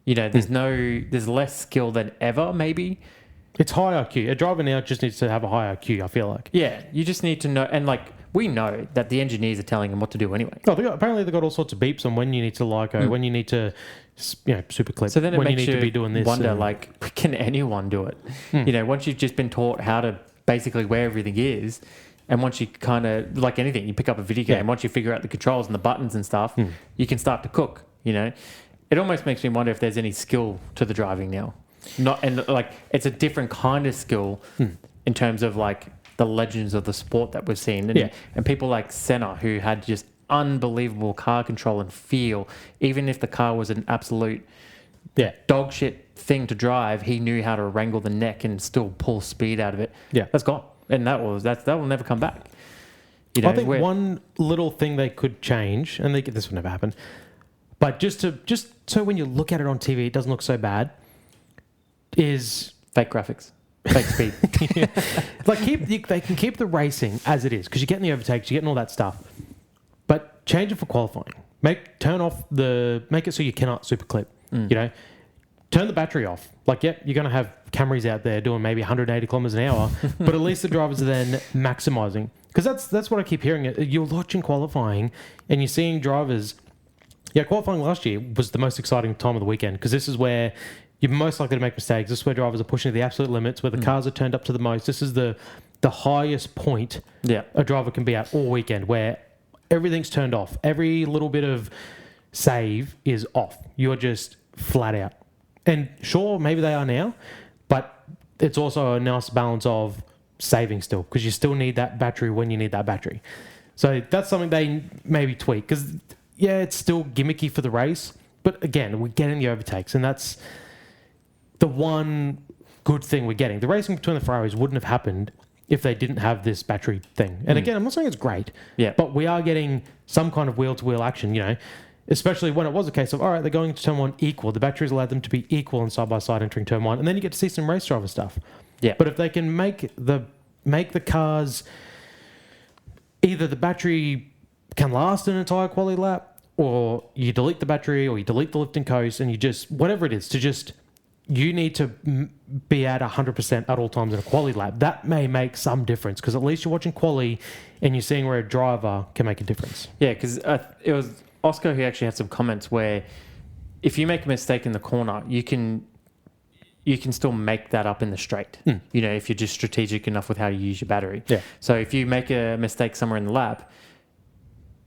There's less skill than ever, maybe. It's high IQ. A driver now just needs to have a high IQ, I feel like. Yeah, you just need to know, and we know that the engineers are telling them what to do anyway. Oh, apparently they've got all sorts of beeps on when you need to when you need to, super clip. So then it when makes you need to be doing this. Wonder, can anyone do it? Once you've just been taught how to basically where everything is, and once you kind of, like anything, you pick up a video game, once you figure out the controls and the buttons and stuff, you can start to cook, It almost makes me wonder if there's any skill to the driving now. It's a different kind of skill in terms of, the legends of the sport that we've seen. And people like Senna, who had just unbelievable car control and feel. Even if the car was an absolute dog shit thing to drive, he knew how to wrangle the neck and still pull speed out of it. That's gone. And that will never come back. I think one little thing they could change, and this would never happen, but just so when you look at it on TV, it doesn't look so bad, is fake graphics. Thanks, Pete. They can keep the racing as it is because you're getting the overtakes, you're getting all that stuff. But change it for qualifying. Make it so you cannot super clip. You know, turn the battery off. Like, yep, you're going to have Camrys out there doing maybe 180 kilometers an hour, but at least the drivers are then maximizing. Because that's what I keep hearing. You're watching qualifying and you're seeing drivers. Yeah, qualifying last year was the most exciting time of the weekend because this is where you're most likely to make mistakes. This is where drivers are pushing to the absolute limits, where the cars are turned up to the most. This is the highest point a driver can be at all weekend, where everything's turned off. Every little bit of save is off. You're just flat out. And sure, maybe they are now, but it's also a nice balance of saving still, because you still need that battery when you need that battery. So that's something they maybe tweak, because yeah, it's still gimmicky for the race, but again, we're getting the overtakes, and that's the one good thing we're getting. The racing between the Ferraris wouldn't have happened if they didn't have this battery thing. And again, I'm not saying it's great, but we are getting some kind of wheel-to-wheel action, you know, especially when it was a case of, all right, they're going to turn one equal. The batteries allowed them to be equal and side-by-side entering turn one, and then you get to see some race driver stuff. Yeah. But if they can make the cars, either the battery can last an entire quali lap, or you delete the battery, or you delete the lift and coast, and you just, whatever it is, you need to be at 100% at all times in a quali lap. That may make some difference, because at least you're watching quali and you're seeing where a driver can make a difference. Yeah, because it was Oscar who actually had some comments where if you make a mistake in the corner, you can still make that up in the straight. You know, if you're just strategic enough with how you use your battery. Yeah. So if you make a mistake somewhere in the lap,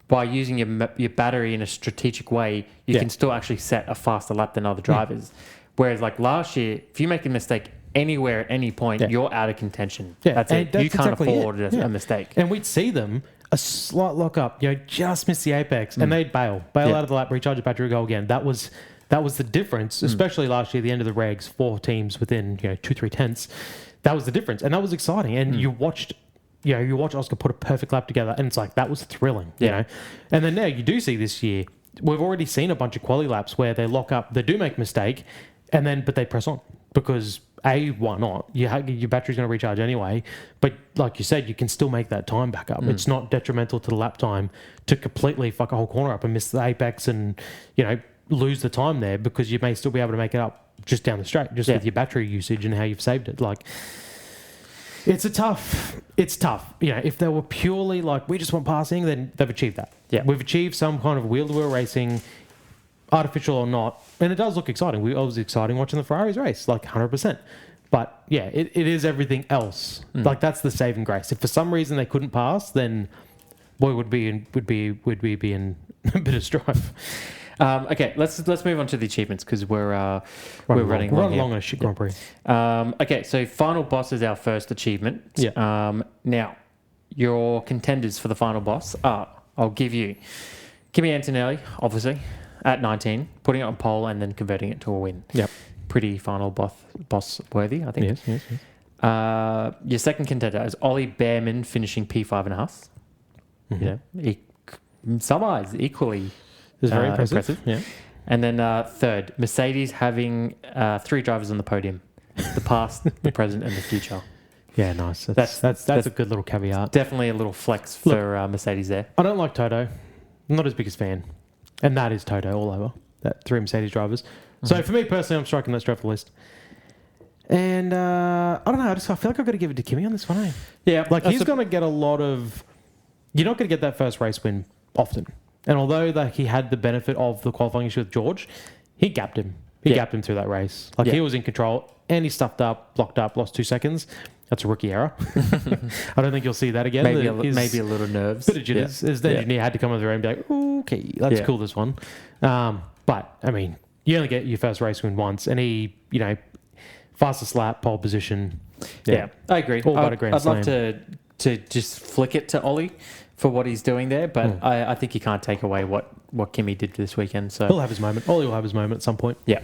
by using your battery in a strategic way, you can still actually set a faster lap than other drivers. Whereas like last year, if you make a mistake anywhere at any point, you're out of contention. Yeah. That's it. You can't afford a mistake. And we'd see them, a slight lock up, you know, just miss the apex, and they'd bail out of the lap, recharge the battery, go again. That was the difference, especially last year, the end of the regs, 4 teams within 2-3 tenths. That was the difference, and that was exciting. And you watch Oscar put a perfect lap together, and it's like that was thrilling, you know. And then now you do see this year, we've already seen a bunch of quali laps where they lock up, they do make a mistake, but they press on because why not? Your battery's going to recharge anyway. But like you said, you can still make that time back up. It's not detrimental to the lap time to completely fuck a whole corner up and miss the apex and lose the time there, because you may still be able to make it up just down the straight, just with your battery usage and how you've saved it. Like, it's tough. You know, if they were purely like, we just want passing, then they've achieved that. Yeah. We've achieved some kind of wheel-to-wheel racing, artificial or not, and it does look exciting. It was exciting watching the Ferraris race, like 100%. But yeah, it is everything else. Like, that's the saving grace. If for some reason they couldn't pass, then boy, would we be in a bit of strife. Okay, let's move on to the achievements, because we're running along on a shit Grand Prix. Okay, so final boss is our first achievement. Yeah. Now, your contenders for the final boss are, I'll give you Kimi Antonelli, obviously, at 19, putting it on pole and then converting it to a win. Yep. Pretty final boss worthy, I think. Yes. Your second contender is Ollie Bearman, finishing P5 in a Haas. Some eyes equally. It's very impressive. Yeah. And then third, Mercedes having 3 drivers on the podium: the past, the present, and the future. Yeah, nice. That's a good little caveat. Definitely a little flex for Mercedes there. I don't like Toto. I'm not his biggest fan, and that is Toto all over. That 3 Mercedes drivers. So for me personally, I'm striking that straight off the list. And I don't know. I feel like I've got to give it to Kimi on this one. Yeah, like he's going to get a lot of. You're not going to get that first race win often. And although he had the benefit of the qualifying issue with George, he gapped him. He gapped him through that race. Like, he was in control, and he stuffed up, blocked up, lost 2 seconds. That's a rookie error. I don't think you'll see that again. Maybe a little nerves. Bit of jitters. The engineer had to come over the road and be like, okay, let's cool this one. But, I mean, you only get your first race win once, and he, fastest lap, pole position. Yeah, I agree. All but a grand slam. I'd love to just flick it to Ollie for what he's doing there, but I think you can't take away what Kimi did this weekend. So he'll have his moment. Ollie will have his moment at some point. Yeah.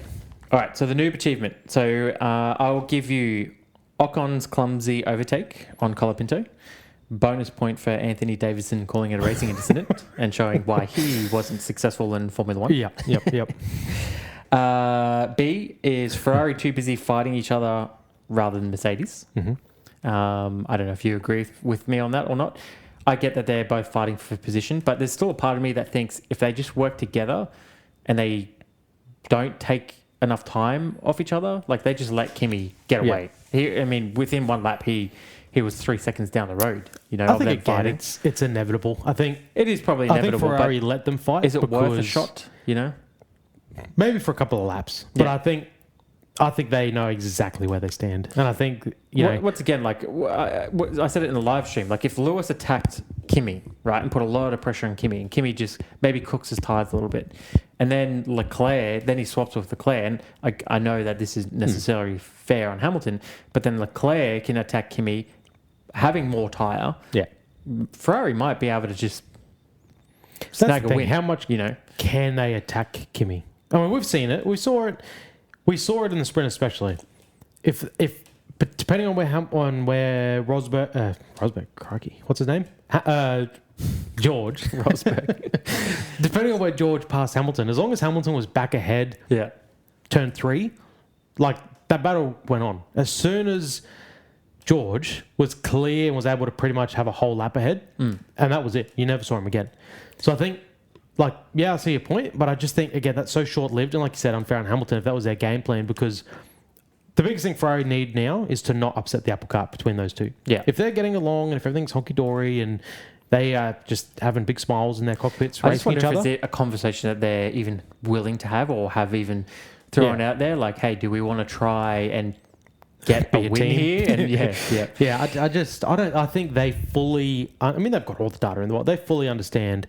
All right, so the noob achievement. So I'll give you Ocon's clumsy overtake on Colapinto. Bonus point for Anthony Davidson calling it a racing incident and showing why he wasn't successful in Formula 1. Yep. B is Ferrari too busy fighting each other rather than Mercedes. Mm-hmm. I don't know if you agree with me on that or not. I get that they're both fighting for position, but there's still a part of me that thinks if they just work together and they don't take enough time off each other, like they just let Kimi get away. Within one lap, he was 3 seconds down the road. I think again, it's inevitable. I think it is probably inevitable. I think Ferrari let them fight. Is it worth a shot? Maybe for a couple of laps, but I think they know exactly where they stand, and I think once again, like I said it in the live stream, like if Lewis attacked Kimi, right, and put a lot of pressure on Kimi, and Kimi just maybe cooks his tires a little bit, and then Leclerc, then he swaps with Leclerc, and I know that this isn't necessarily fair on Hamilton, but then Leclerc can attack Kimi, having more tire. Yeah, Ferrari might be able to just snag a win. How much can they attack Kimi? I mean, we've seen it. We saw it in the sprint, especially. But depending on where Rosberg, crikey, what's his name? George Rosberg. Depending on where George passed Hamilton, as long as Hamilton was back ahead, turn 3, like that battle went on. As soon as George was clear and was able to pretty much have a whole lap ahead, and that was it. You never saw him again. So I think. I see your point, but I just think, again, that's so short-lived. And like you said, unfair on Hamilton if that was their game plan, because the biggest thing Ferrari need now is to not upset the apple cart between those two. Yeah. If they're getting along and if everything's honky-dory and they are just having big smiles in their cockpits racing each other. I just wonder if it's a conversation that they're even willing to have or have even thrown out there. Like, hey, do we want to try and get a win team here? And I think they fully... I mean, they've got all the data in the world. They fully understand...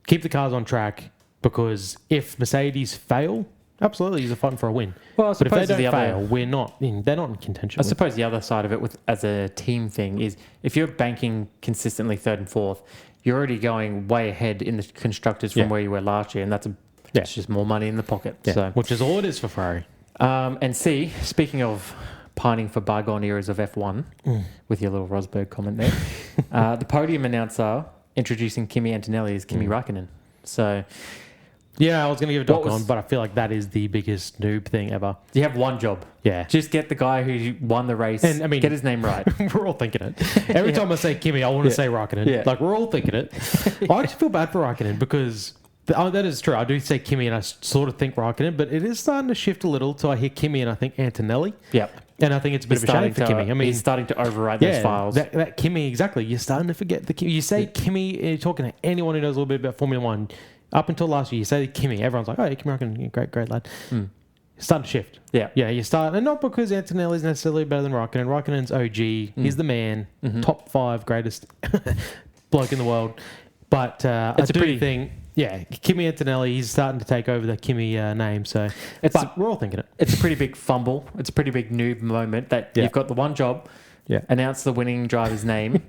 Keep the cars on track, because if Mercedes fail, absolutely, you're fighting for a win. Well, but if they don't fail, they're not in contention. I suppose the other side of it, as a team thing, is if you're banking consistently third and fourth, you're already going way ahead in the constructors from where you were last year, and that's just more money in the pocket. Yeah. So, which is all it is for Ferrari. And C, speaking of pining for bygone eras of F1, with your little Rosberg comment there, the podium announcer introducing Kimi Antonelli as Kimi Raikkonen. So, yeah, I was going to give a doc on, but I feel like that is the biggest noob thing ever. You have one job. Yeah. Just get the guy who won the race and get his name right. We're all thinking it. Every time I say Kimi, I want to say Raikkonen. Yeah. Like, we're all thinking it. I actually feel bad for Raikkonen because... that is true. I do say Kimi and I sort of think Raikkonen, but it is starting to shift a little. So I hear Kimi and I think Antonelli. Yep. And I think it's a bit of a shame for Kimi. I mean, he's starting to overwrite those files. That Kimi, exactly. You're starting to forget the Kimi. You say Kimi, you're talking to anyone who knows a little bit about Formula One. Up until last year, you say Kimi, everyone's like, oh, yeah, Kimi Raikkonen, great lad. You're starting to shift. Yeah. Yeah, you start, and not because Antonelli's necessarily better than Raikkonen. Raikkonen's OG. He's the man. Top 5 greatest bloke in the world. But I do think... Yeah, Kimi Antonelli, he's starting to take over the Kimi name. So, we're all thinking it. It's a pretty big fumble. It's a pretty big noob moment that you've got the one job, announce the winning driver's name,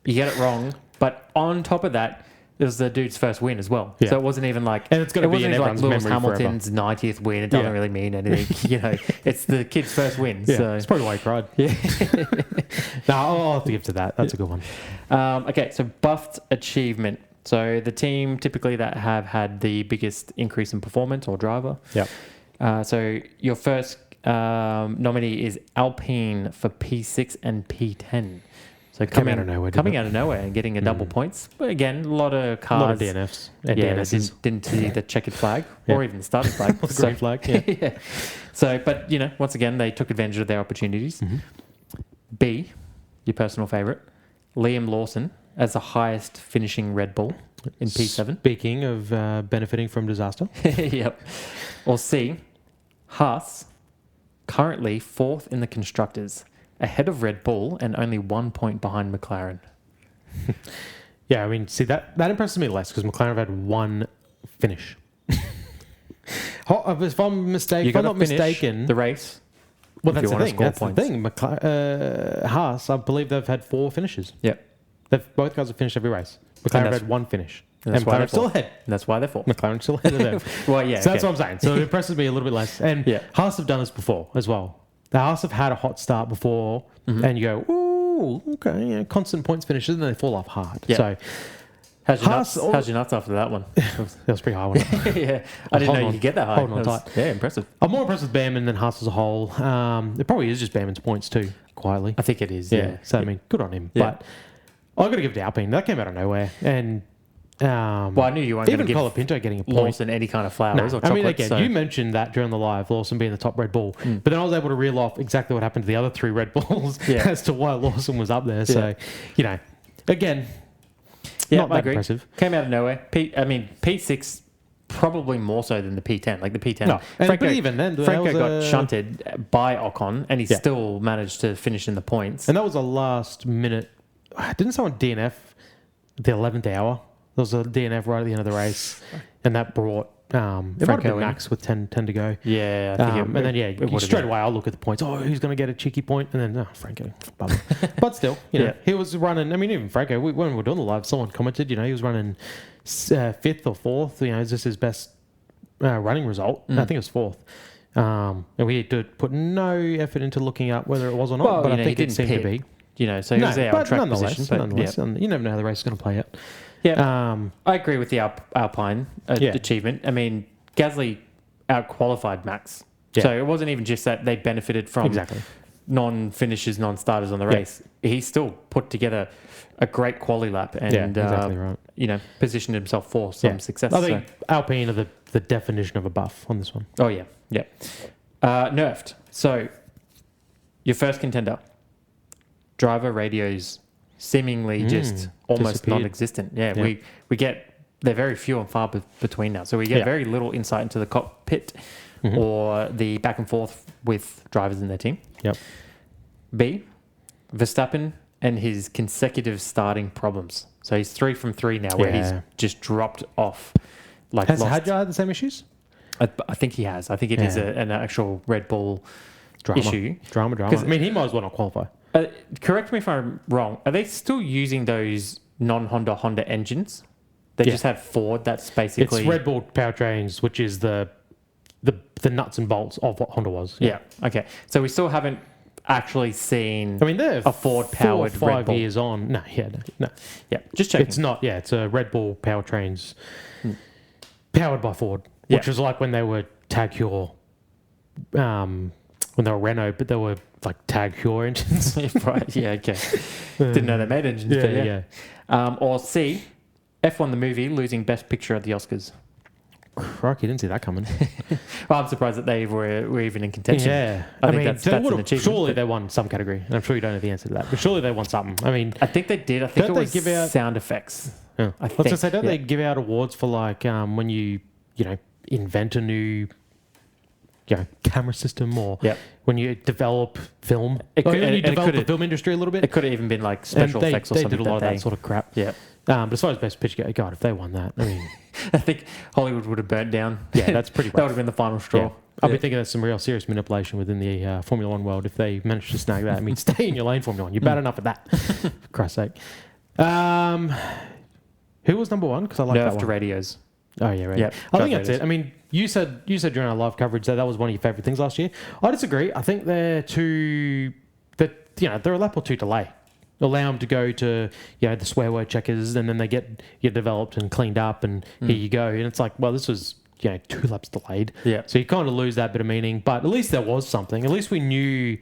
you get it wrong, but on top of that, it was the dude's first win as well. Yeah. So it wasn't even like... And it's going to be in everyone's Lewis memory Hamilton's forever. 90th win. It doesn't really mean anything. It's the kid's first win. Yeah, so. It's probably why he cried. Yeah. No, I'll have to give to that. That's a good one. Okay, so buffed achievement. So the team typically that have had the biggest increase in performance or driver. Yeah. So your first nominee is Alpine for P6 and P10. So coming out of nowhere and getting a double points. But again, a lot of cars. A lot of DNFs. And DNSs. Didn't see the checkered flag or even the starting flag. The green flag, yeah. So, but, once again, they took advantage of their opportunities. B, your personal favourite, Liam Lawson as the highest finishing Red Bull in P7. Speaking of benefiting from disaster. Yep. Or C, Haas, currently 4th in the Constructors, ahead of Red Bull and only 1 point behind McLaren. Yeah, I mean, see, that impresses me less because McLaren have had one finish. If I'm not mistaken... the race. Well, that's the thing. Haas, I believe they've had 4 finishes. Yep. Both guys have finished every race. McLaren have had 1 finish. And McLaren's still ahead. And that's why they're 4th. McLaren's still ahead of them. Well, yeah. So that's what I'm saying. So it impresses me a little bit less. And Haas have done this before as well. The Haas have had a hot start before, and you go, ooh, okay, constant points finishes, and then they fall off hard. Yeah. So How's your Haas- nuts? How's your nuts after that one? That was pretty high, wasn't it? Yeah, I didn't know you could get that high. Holding on That was- tight. Yeah, impressive. I'm more impressed with Bearman than Haas as a whole. It probably is just Bearman's points too, quietly. I think it is. Yeah. So, I mean, good on him. Yeah. But I've got to give it to Alpine. That came out of nowhere. And Well, I knew you weren't going even to give Colapinto getting a point. Lawson any kind of flowers or I chocolate. mean, again, so. you mentioned that during the live, Lawson being the top Red Bull. But then I was able to reel off exactly what happened to the other 3 Red Bulls Yeah. as to why Lawson was up there. So, again, Yeah, not I that agree. impressive. Came out of nowhere. P6 probably more so than the P10. Like the P10. No, but even then, that Franco was got shunted by Ocon, and he Yeah. still managed to finish in the points. And that was a last minute. Didn't someone DNF at the 11th hour? There was a DNF right at the end of the race, and that brought it might have Franco been in. Max with 10 to go. Yeah, I think And then it would've straight been. away I'll look at the points. Oh, who's going to get a cheeky point? And then Franco, bummer. But still, Yeah. he was running. I mean, even Franco, when we were doing the live, someone commented, he was running 5th or 4th. Is this his best running result? I think it was 4th. And we did put no effort into looking up whether it was or not. Well, but I he think it didn't seemed to pit. be. So he was there on but track nonetheless, position. But yeah. you never know how the race is going to play out. Yeah, I agree with the Alpine Yeah. achievement. I mean, Gasly out-qualified Max. Yeah. So it wasn't even just that they benefited from Exactly. non-finishers, non-starters on the race. He still put together a great quali lap and, exactly right. Positioned himself for some success. I think Alpine are the definition of a buff on this one. Oh, yeah. Yeah. Nerfed. So, your first contender. Driver radios seemingly just almost disappeared. non-existent. Yeah, Yeah. we get... They're very few and far between now. So we get very little insight into the cockpit or the back and forth with drivers in their team. Yep. B, Verstappen and his consecutive starting problems. So he's 3 from 3 now where he's just dropped off. Has lost. Hadjar had the same issues? I think he has. I think it is an actual Red Bull Drama. issue. Drama. I mean, he might as well not qualify. Correct me if I'm wrong. Are they still using those non-Honda engines? They just have Ford. That's basically... It's Red Bull powertrains, which is the nuts and bolts of what Honda was. Yeah. Okay. So we still haven't actually seen... I mean, they're a Ford-powered 4 or 5 Red Bull. years on. No. Yeah. Just checking. It's not. Yeah, it's a Red Bull powertrains powered by Ford, which was like when they were Tag Heuer, when they were Renault, but they were like Tag Heuer engines. Right. Yeah. Okay. Didn't know they made engines. But yeah. Or C, F1 the movie losing Best Picture at the Oscars. Crikey, didn't see that coming. Well, I'm surprised that they were even in contention. Yeah. I think that's an achievement. Surely they won some category. And I'm sure you don't know the answer to that, but surely they won something. I mean, I think they did. I think Don't it they was give out- sound effects. yeah. I Let's just think, say, don't they give out awards for like when you invent a new camera system or when you develop film? When you develop the film industry a little bit. It could have even been like special And effects or they something. did a lot of that sort of crap. Yeah. But as far as Best Picture, God, if they won that, I mean, I think Hollywood would have burnt down. yeah, that's pretty That would rough. have been the final straw. Yeah. I'll be thinking there's some real serious manipulation within the Formula One world if they manage to snag that. I mean, stay in your lane, Formula One. You're bad enough at that, for Christ's sake. Who was number one? Because I like that Nerfed one. radios. Oh yeah, right. Yep. I think Drive that's it. I mean, you said during our live coverage that was one of your favourite things last year. I disagree. I think they're they're a lap or two delay. Allow them to go to the swear word checkers, and then they get developed and cleaned up, and here you go. And it's like, well, this was 2 laps delayed. Yeah. So you kind of lose that bit of meaning, but at least there was something. At least we knew.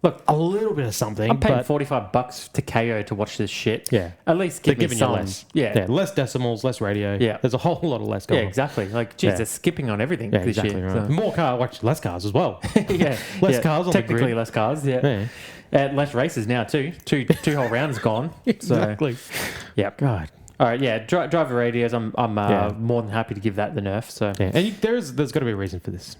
Look, a little bit of something. I'm paying but $45 to KO to watch this shit. Yeah. At least They're give me giving some. you less. Yeah. Less decimals, less radio. Yeah. There's a whole lot of less Yeah, going on. exactly. Like, geez, they're skipping on everything Yeah, this exactly year. right. So. More less cars as well. Yeah. Less cars on the Technically grid. less cars, yeah. Less races now too. Two whole rounds gone. Exactly. So, yeah. God. All right, yeah. Driver radios, I'm more than happy to give that the nerf. So Yeah. And there's got to be a reason for this.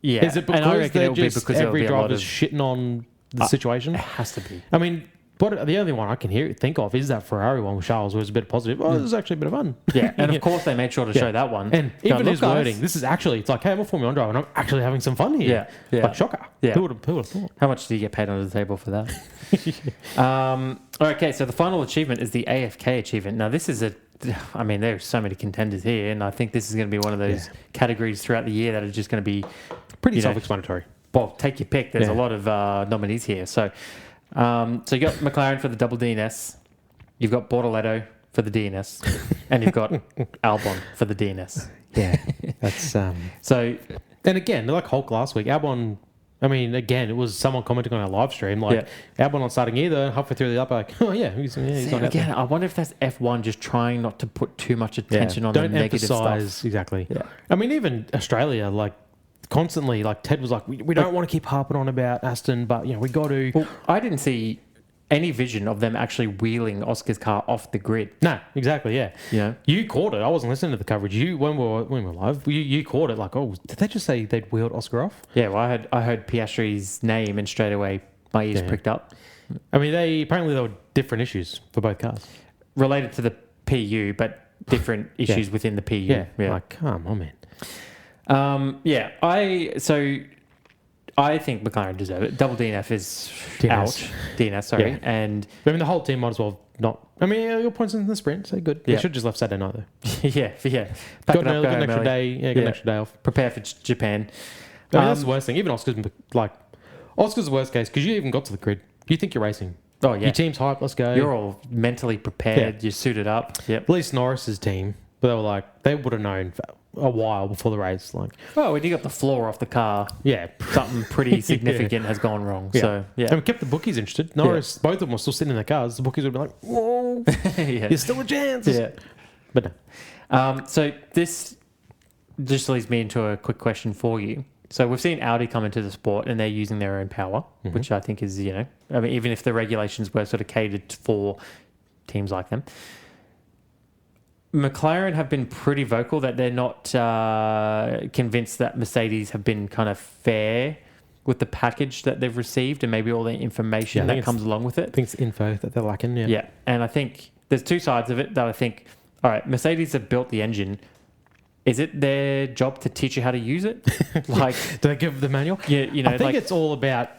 yeah. Is it and I because reckon they're it'll be just because there'll every be a lot driver's of shitting on the situation? It has to be. I mean, the only one I can think of is that Ferrari one with Charles, where it was a bit positive. Oh, this is actually a bit of fun. Yeah, and of course they made sure to show that one. And Go, even "Look, his guys." wording, this is actually, it's like, hey, I'm a Formula 1 driver and I'm actually having some fun here. Yeah. Like, shocker. Yeah. Who would have thought? How much do you get paid under the table for that? Okay, so the final achievement is the AFK achievement. Now, this is there's so many contenders here, and I think this is going to be one of those categories throughout the year that are just going to be Pretty self-explanatory. Well, take your pick. There's a lot of nominees here. So you got McLaren for the double DNS. You've got Bortoletto for the DNS, and you've got Albon for the DNS. Yeah, that's So, and again, like Hulk last week, Albon. I mean, again, it was someone commenting on our live stream, like Albon not starting either. Halfway through the lap, like, oh yeah, he's on again. I wonder if that's F1 just trying not to put too much attention on the negative stuff. Exactly. Yeah. I mean, even Australia, like constantly, like Ted was like, we don't want to keep harping on about Aston, but we got to. Well, I didn't see any vision of them actually wheeling Oscar's car off the grid. No, exactly, yeah. Yeah. You caught it. I wasn't listening to the coverage. When we were live, you caught it like, oh, did they just say they'd wheeled Oscar off? Yeah, well, I heard Piastri's name and straight away my ears pricked up. I mean, apparently there were different issues for both cars. Related to the PU, but different issues within the PU. Yeah, like, come on, man. I think McLaren deserve it. Double DNF is DNS. out. DNS, sorry. Yeah. And I mean, the whole team might as well not. I mean, your points in the sprint, so good. They should just left Saturday night, though. yeah. Got an extra day. Yeah, got an extra day off. Prepare for Japan. I mean, that's the worst thing. Even Oscar's the worst case because you even got to the grid. You think you're racing. Oh, yeah. Your team's hyped. Let's go. You're all mentally prepared. Yeah. You're suited up. Yep. At least Norris's team, but they were like, they would have known a while before the race. Like, oh, when you got the floor off the car, something pretty significant has gone wrong. Yeah. So, and we kept the bookies interested. Norris, both of them were still sitting in their cars. The bookies would be like, whoa, there's still a chance. Yeah. But no. So this just leads me into a quick question for you. So we've seen Audi come into the sport and they're using their own power, which I think is, I mean, even if the regulations were sort of catered for teams like them. McLaren have been pretty vocal that they're not convinced that Mercedes have been kind of fair with the package that they've received and maybe all the information that comes along with it. I think it's info that they're lacking, Yeah, and I think there's two sides of it that I think, all right, Mercedes have built the engine. Is it their job to teach you how to use it? Like, do they give the manual? Yeah, I think it's all about,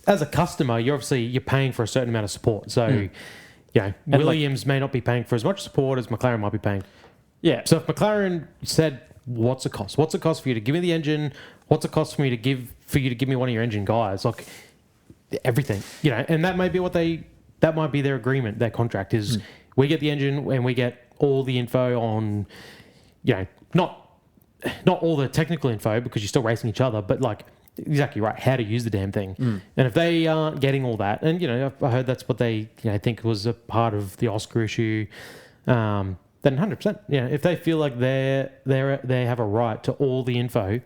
as a customer, you're paying for a certain amount of support. So, Williams may not be paying for as much support as McLaren might be paying. Yeah. So if McLaren said, what's it cost? What's it cost for you to give me the engine? What's it cost for you to give me one of your engine guys? Like everything, and that might be that might be their agreement, their contract is we get the engine and we get all the info on, not all the technical info because you're still racing each other, but like exactly right, how to use the damn thing. And if they aren't getting all that, and I heard that's what they think was a part of the Oscar issue, then 100%. If they feel like they have a right to all the info,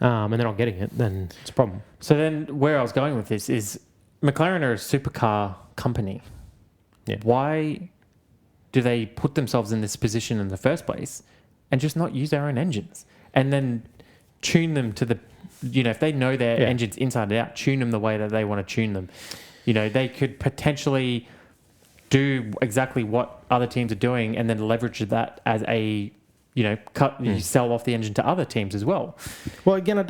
and they're not getting it, then it's a problem. So then, where I was going with this is, McLaren are a supercar company. Yeah. Why do they put themselves in this position in the first place, and just not use their own engines, and then tune them to the if they know their engines inside and out, tune them the way that they want to tune them. They could potentially do exactly what other teams are doing and then leverage that as a, you sell off the engine to other teams as well. Well, again, I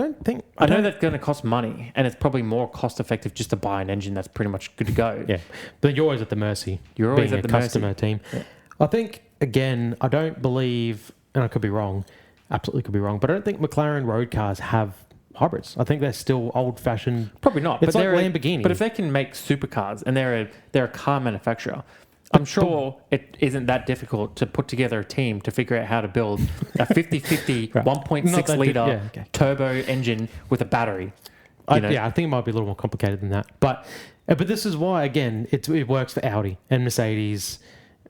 know that's going to cost money and it's probably more cost effective just to buy an engine that's pretty much good to go. Yeah. But you're always at the mercy. You're always at the customer team. Yeah. I think, again, I don't believe, and I could be wrong, absolutely could be wrong, but I don't think McLaren road cars have hybrids. I think they're still old-fashioned. Probably not. It's like Lamborghini. But if they can make supercars and they're a car manufacturer, I'm sure it isn't that difficult to put together a team to figure out how to build a 50-50 1.6 litre turbo engine with a battery. I think it might be a little more complicated than that. But this is why, again, it works for Audi and Mercedes.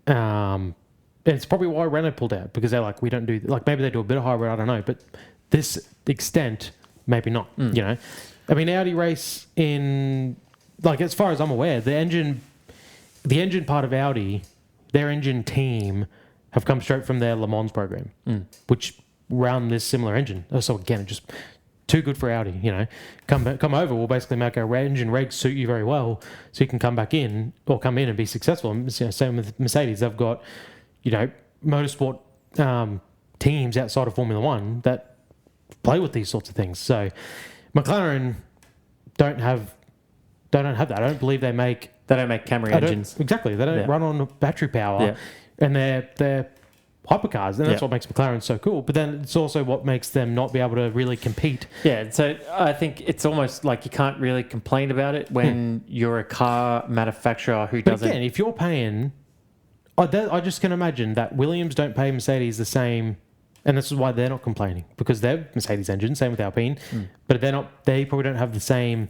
And it's probably why Renault pulled out, because they're like, we don't do... Like, maybe they do a bit of hybrid, I don't know. But this extent... Maybe not, I mean, Audi race in, like, as far as I'm aware, the engine part of Audi, their engine team have come straight from their Le Mans program, which run this similar engine. So again, just too good for Audi, Come over, we'll basically make our engine regs suit you very well, so you can come in and be successful. And same with Mercedes, they've got, motorsport teams outside of Formula One that play with these sorts of things. So McLaren don't have that. I don't believe they don't make Camry engines. Exactly. They don't run on battery power, and they're hypercars, and that's what makes McLaren so cool. But then it's also what makes them not be able to really compete. Yeah, so I think it's almost like you can't really complain about it when you're a car manufacturer who doesn't... Again, if you're paying I just can imagine that Williams don't pay Mercedes the same, and this is why they're not complaining, because they're Mercedes engine, same with Alpine, but they probably don't have the same.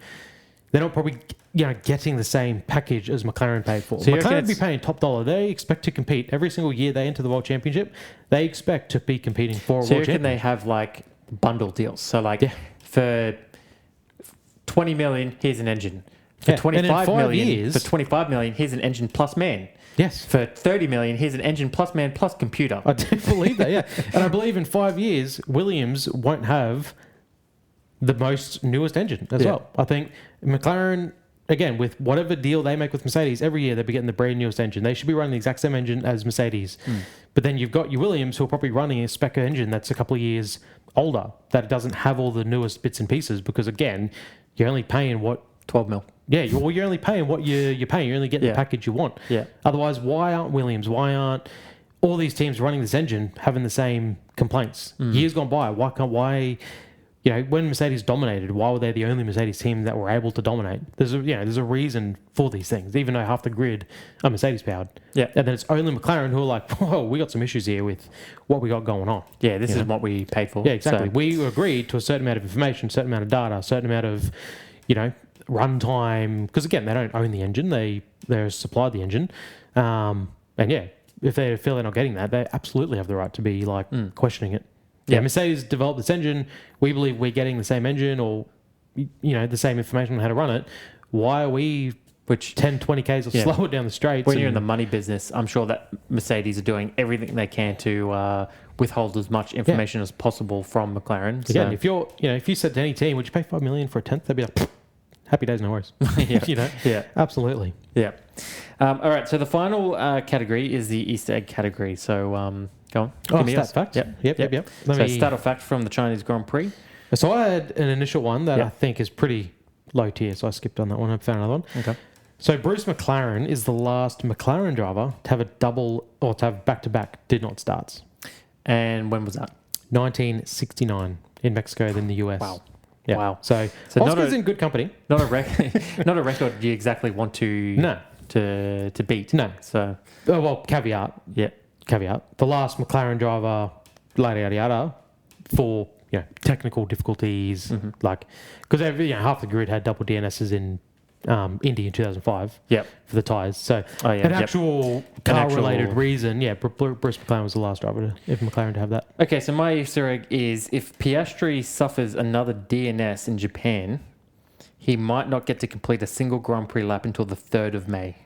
They're not probably getting the same package as McLaren paid for. So McLaren would be paying top dollar. They expect to compete every single year they enter the World Championship. They expect to be competing for a World Championship. They have like bundle deals. So for 20 million, here's an engine. For 25 million, for 25 million, here's an engine plus man. Yes. For 30 million, here's an engine plus man plus computer. I do believe that, yeah. And I believe in 5 years, Williams won't have the most newest engine as well. I think McLaren, again, with whatever deal they make with Mercedes, every year they'll be getting the brand newest engine. They should be running the exact same engine as Mercedes. But then you've got your Williams who are probably running a spec engine that's a couple of years older, that it doesn't have all the newest bits and pieces, because, again, you're only paying what... 12 mil. Yeah, you're only paying what you're paying. You're only getting the package you want. Yeah. Otherwise, why aren't Williams, why aren't all these teams running this engine having the same complaints? Years gone by, why... when Mercedes dominated, why were they the only Mercedes team that were able to dominate? There's a reason for these things, even though half the grid are Mercedes powered. Yeah. And then it's only McLaren who are like, whoa, we got some issues here with what we got going on. Yeah, this is what we paid for. Yeah, exactly. So. We agreed to a certain amount of information, certain amount of data, certain amount of, runtime. Because again, they don't own the engine; they're supplied the engine. And if they feel they're not getting that, they absolutely have the right to be questioning it. Yeah, Mercedes developed this engine. We believe we're getting the same engine, or the same information on how to run it. Why are we 10, 20 k's or slower down the straights? When you're in the money business, I'm sure that Mercedes are doing everything they can to withhold as much information as possible from McLaren. Again, if you said to any team, would you pay $5 million for a 10th? They'd be like, happy days, no worries. Yeah, absolutely. Yeah. All right. So the final category is the Easter egg category. So go on. Give me stat fact. Yep. Start off fact from the Chinese Grand Prix. So I had an initial one that I think is pretty low tier, so I skipped on that one. I found another one. Okay. So Bruce McLaren is the last McLaren driver to have a double, or to have back-to-back did not starts. And when was that? 1969 in Mexico, then the US. Wow. Yeah. Wow. So Oscar's in good company. Not a record you exactly want to to beat. No. So caveat. Yeah. Caveat. The last McLaren driver, yada yada, for technical difficulties, because half the grid had double DNSs in Indy in 2005. Yep. For the tyres. So an actual car-related reason. Yeah, Bruce McLaren was the last driver if McLaren to have that. Okay, so my Easter egg is if Piastri suffers another DNS in Japan, he might not get to complete a single Grand Prix lap until the 3rd of May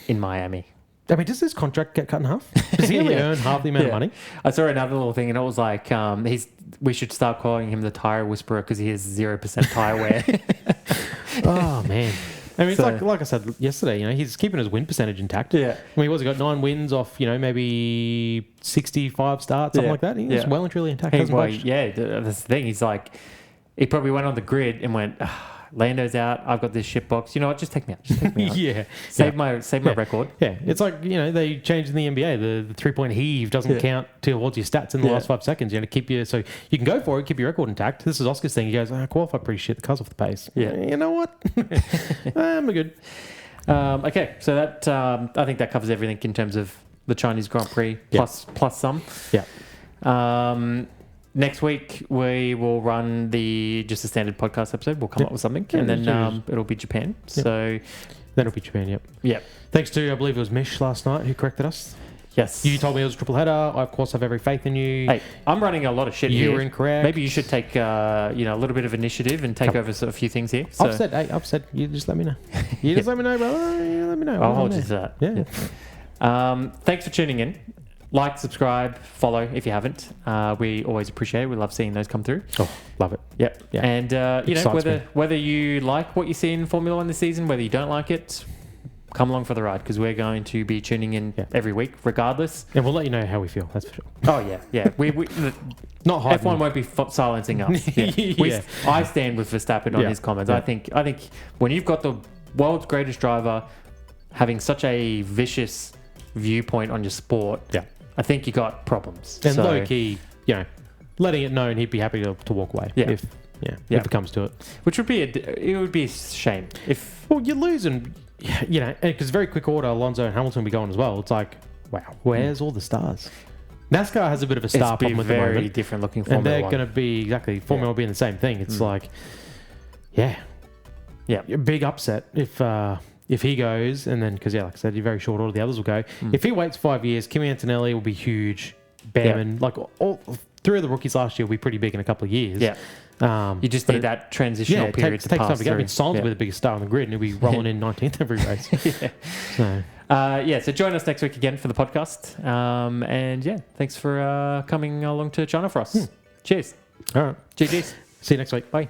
in Miami. I mean, does his contract get cut in half? Does he only earn half the amount of money? I saw another little thing, and it was like, we should start calling him the tyre whisperer because he has 0% tyre wear. Oh, man. I mean, it's like I said yesterday, he's keeping his win percentage intact. Yeah. I mean, he got 9 wins off, maybe 65 starts, something like that. He's well and truly intact. That's the thing. He's like, he probably went on the grid and went, Lando's out. I've got this shit box. You know what? Just take me out. Yeah. Save my record. Yeah. It's like, they changed in the NBA. The 3-point heave doesn't count towards your stats in the last 5 seconds. You have to keep so you can go for it, keep your record intact. This is Oscar's thing. He goes, I qualified pretty shit. The car's off the pace. Yeah. You know what? I'm good. Okay. So that, I think that covers everything in terms of the Chinese Grand Prix plus some. Yeah. Next week, we will run just a standard podcast episode. We'll come up with something, and then it'll be Japan. Yep. So that'll be Japan, yep. Yep. Thanks to, I believe it was Mish last night who corrected us. Yes. You told me it was a triple header. I, of course, have every faith in you. Hey, I'm running a lot of shit here. You were incorrect. Maybe you should take a little bit of initiative and take over a few things here. So. Upset. You just let me know. You just let me know, brother. You let me know. I'll hold you to that. Yeah. Thanks for tuning in. Like, subscribe, follow if you haven't. We always appreciate it. We love seeing those come through. Oh, love it. Yep. Yeah. And whether you like what you see in Formula One this season, whether you don't like it, come along for the ride because we're going to be tuning in every week, regardless. And we'll let you know how we feel. That's for sure. Oh yeah. We not hiding. F1 won't be silencing us. Yeah. I stand with Verstappen on his comments. Yeah. I think when you've got the world's greatest driver having such a vicious viewpoint on your sport, I think you got problems. And low key, letting it known he'd be happy to walk away. Yeah. If it comes to it. Which would be a shame if. Well, you're losing. you know, because very quick order, Alonso and Hamilton will be going as well. It's like, wow, where's all the stars? NASCAR has a bit of a star problem at the moment. Very different looking Formula And they're One. going to be, exactly, Formula One being the same thing. It's like, yeah. A big upset if he goes, and then, because, like I said, you're very short order, the others will go. If he waits 5 years, Kimi Antonelli will be huge. Bearman, like all 3 of the rookies last year will be pretty big in a couple of years. You just need that transitional period to takes pass time to get. I through. mean, Sainz will be the biggest star on the grid, and he'll be rolling in 19th every race. So join us next week again for the podcast. And thanks for coming along to China for us. Cheers. All right. GG's. See you next week. Bye.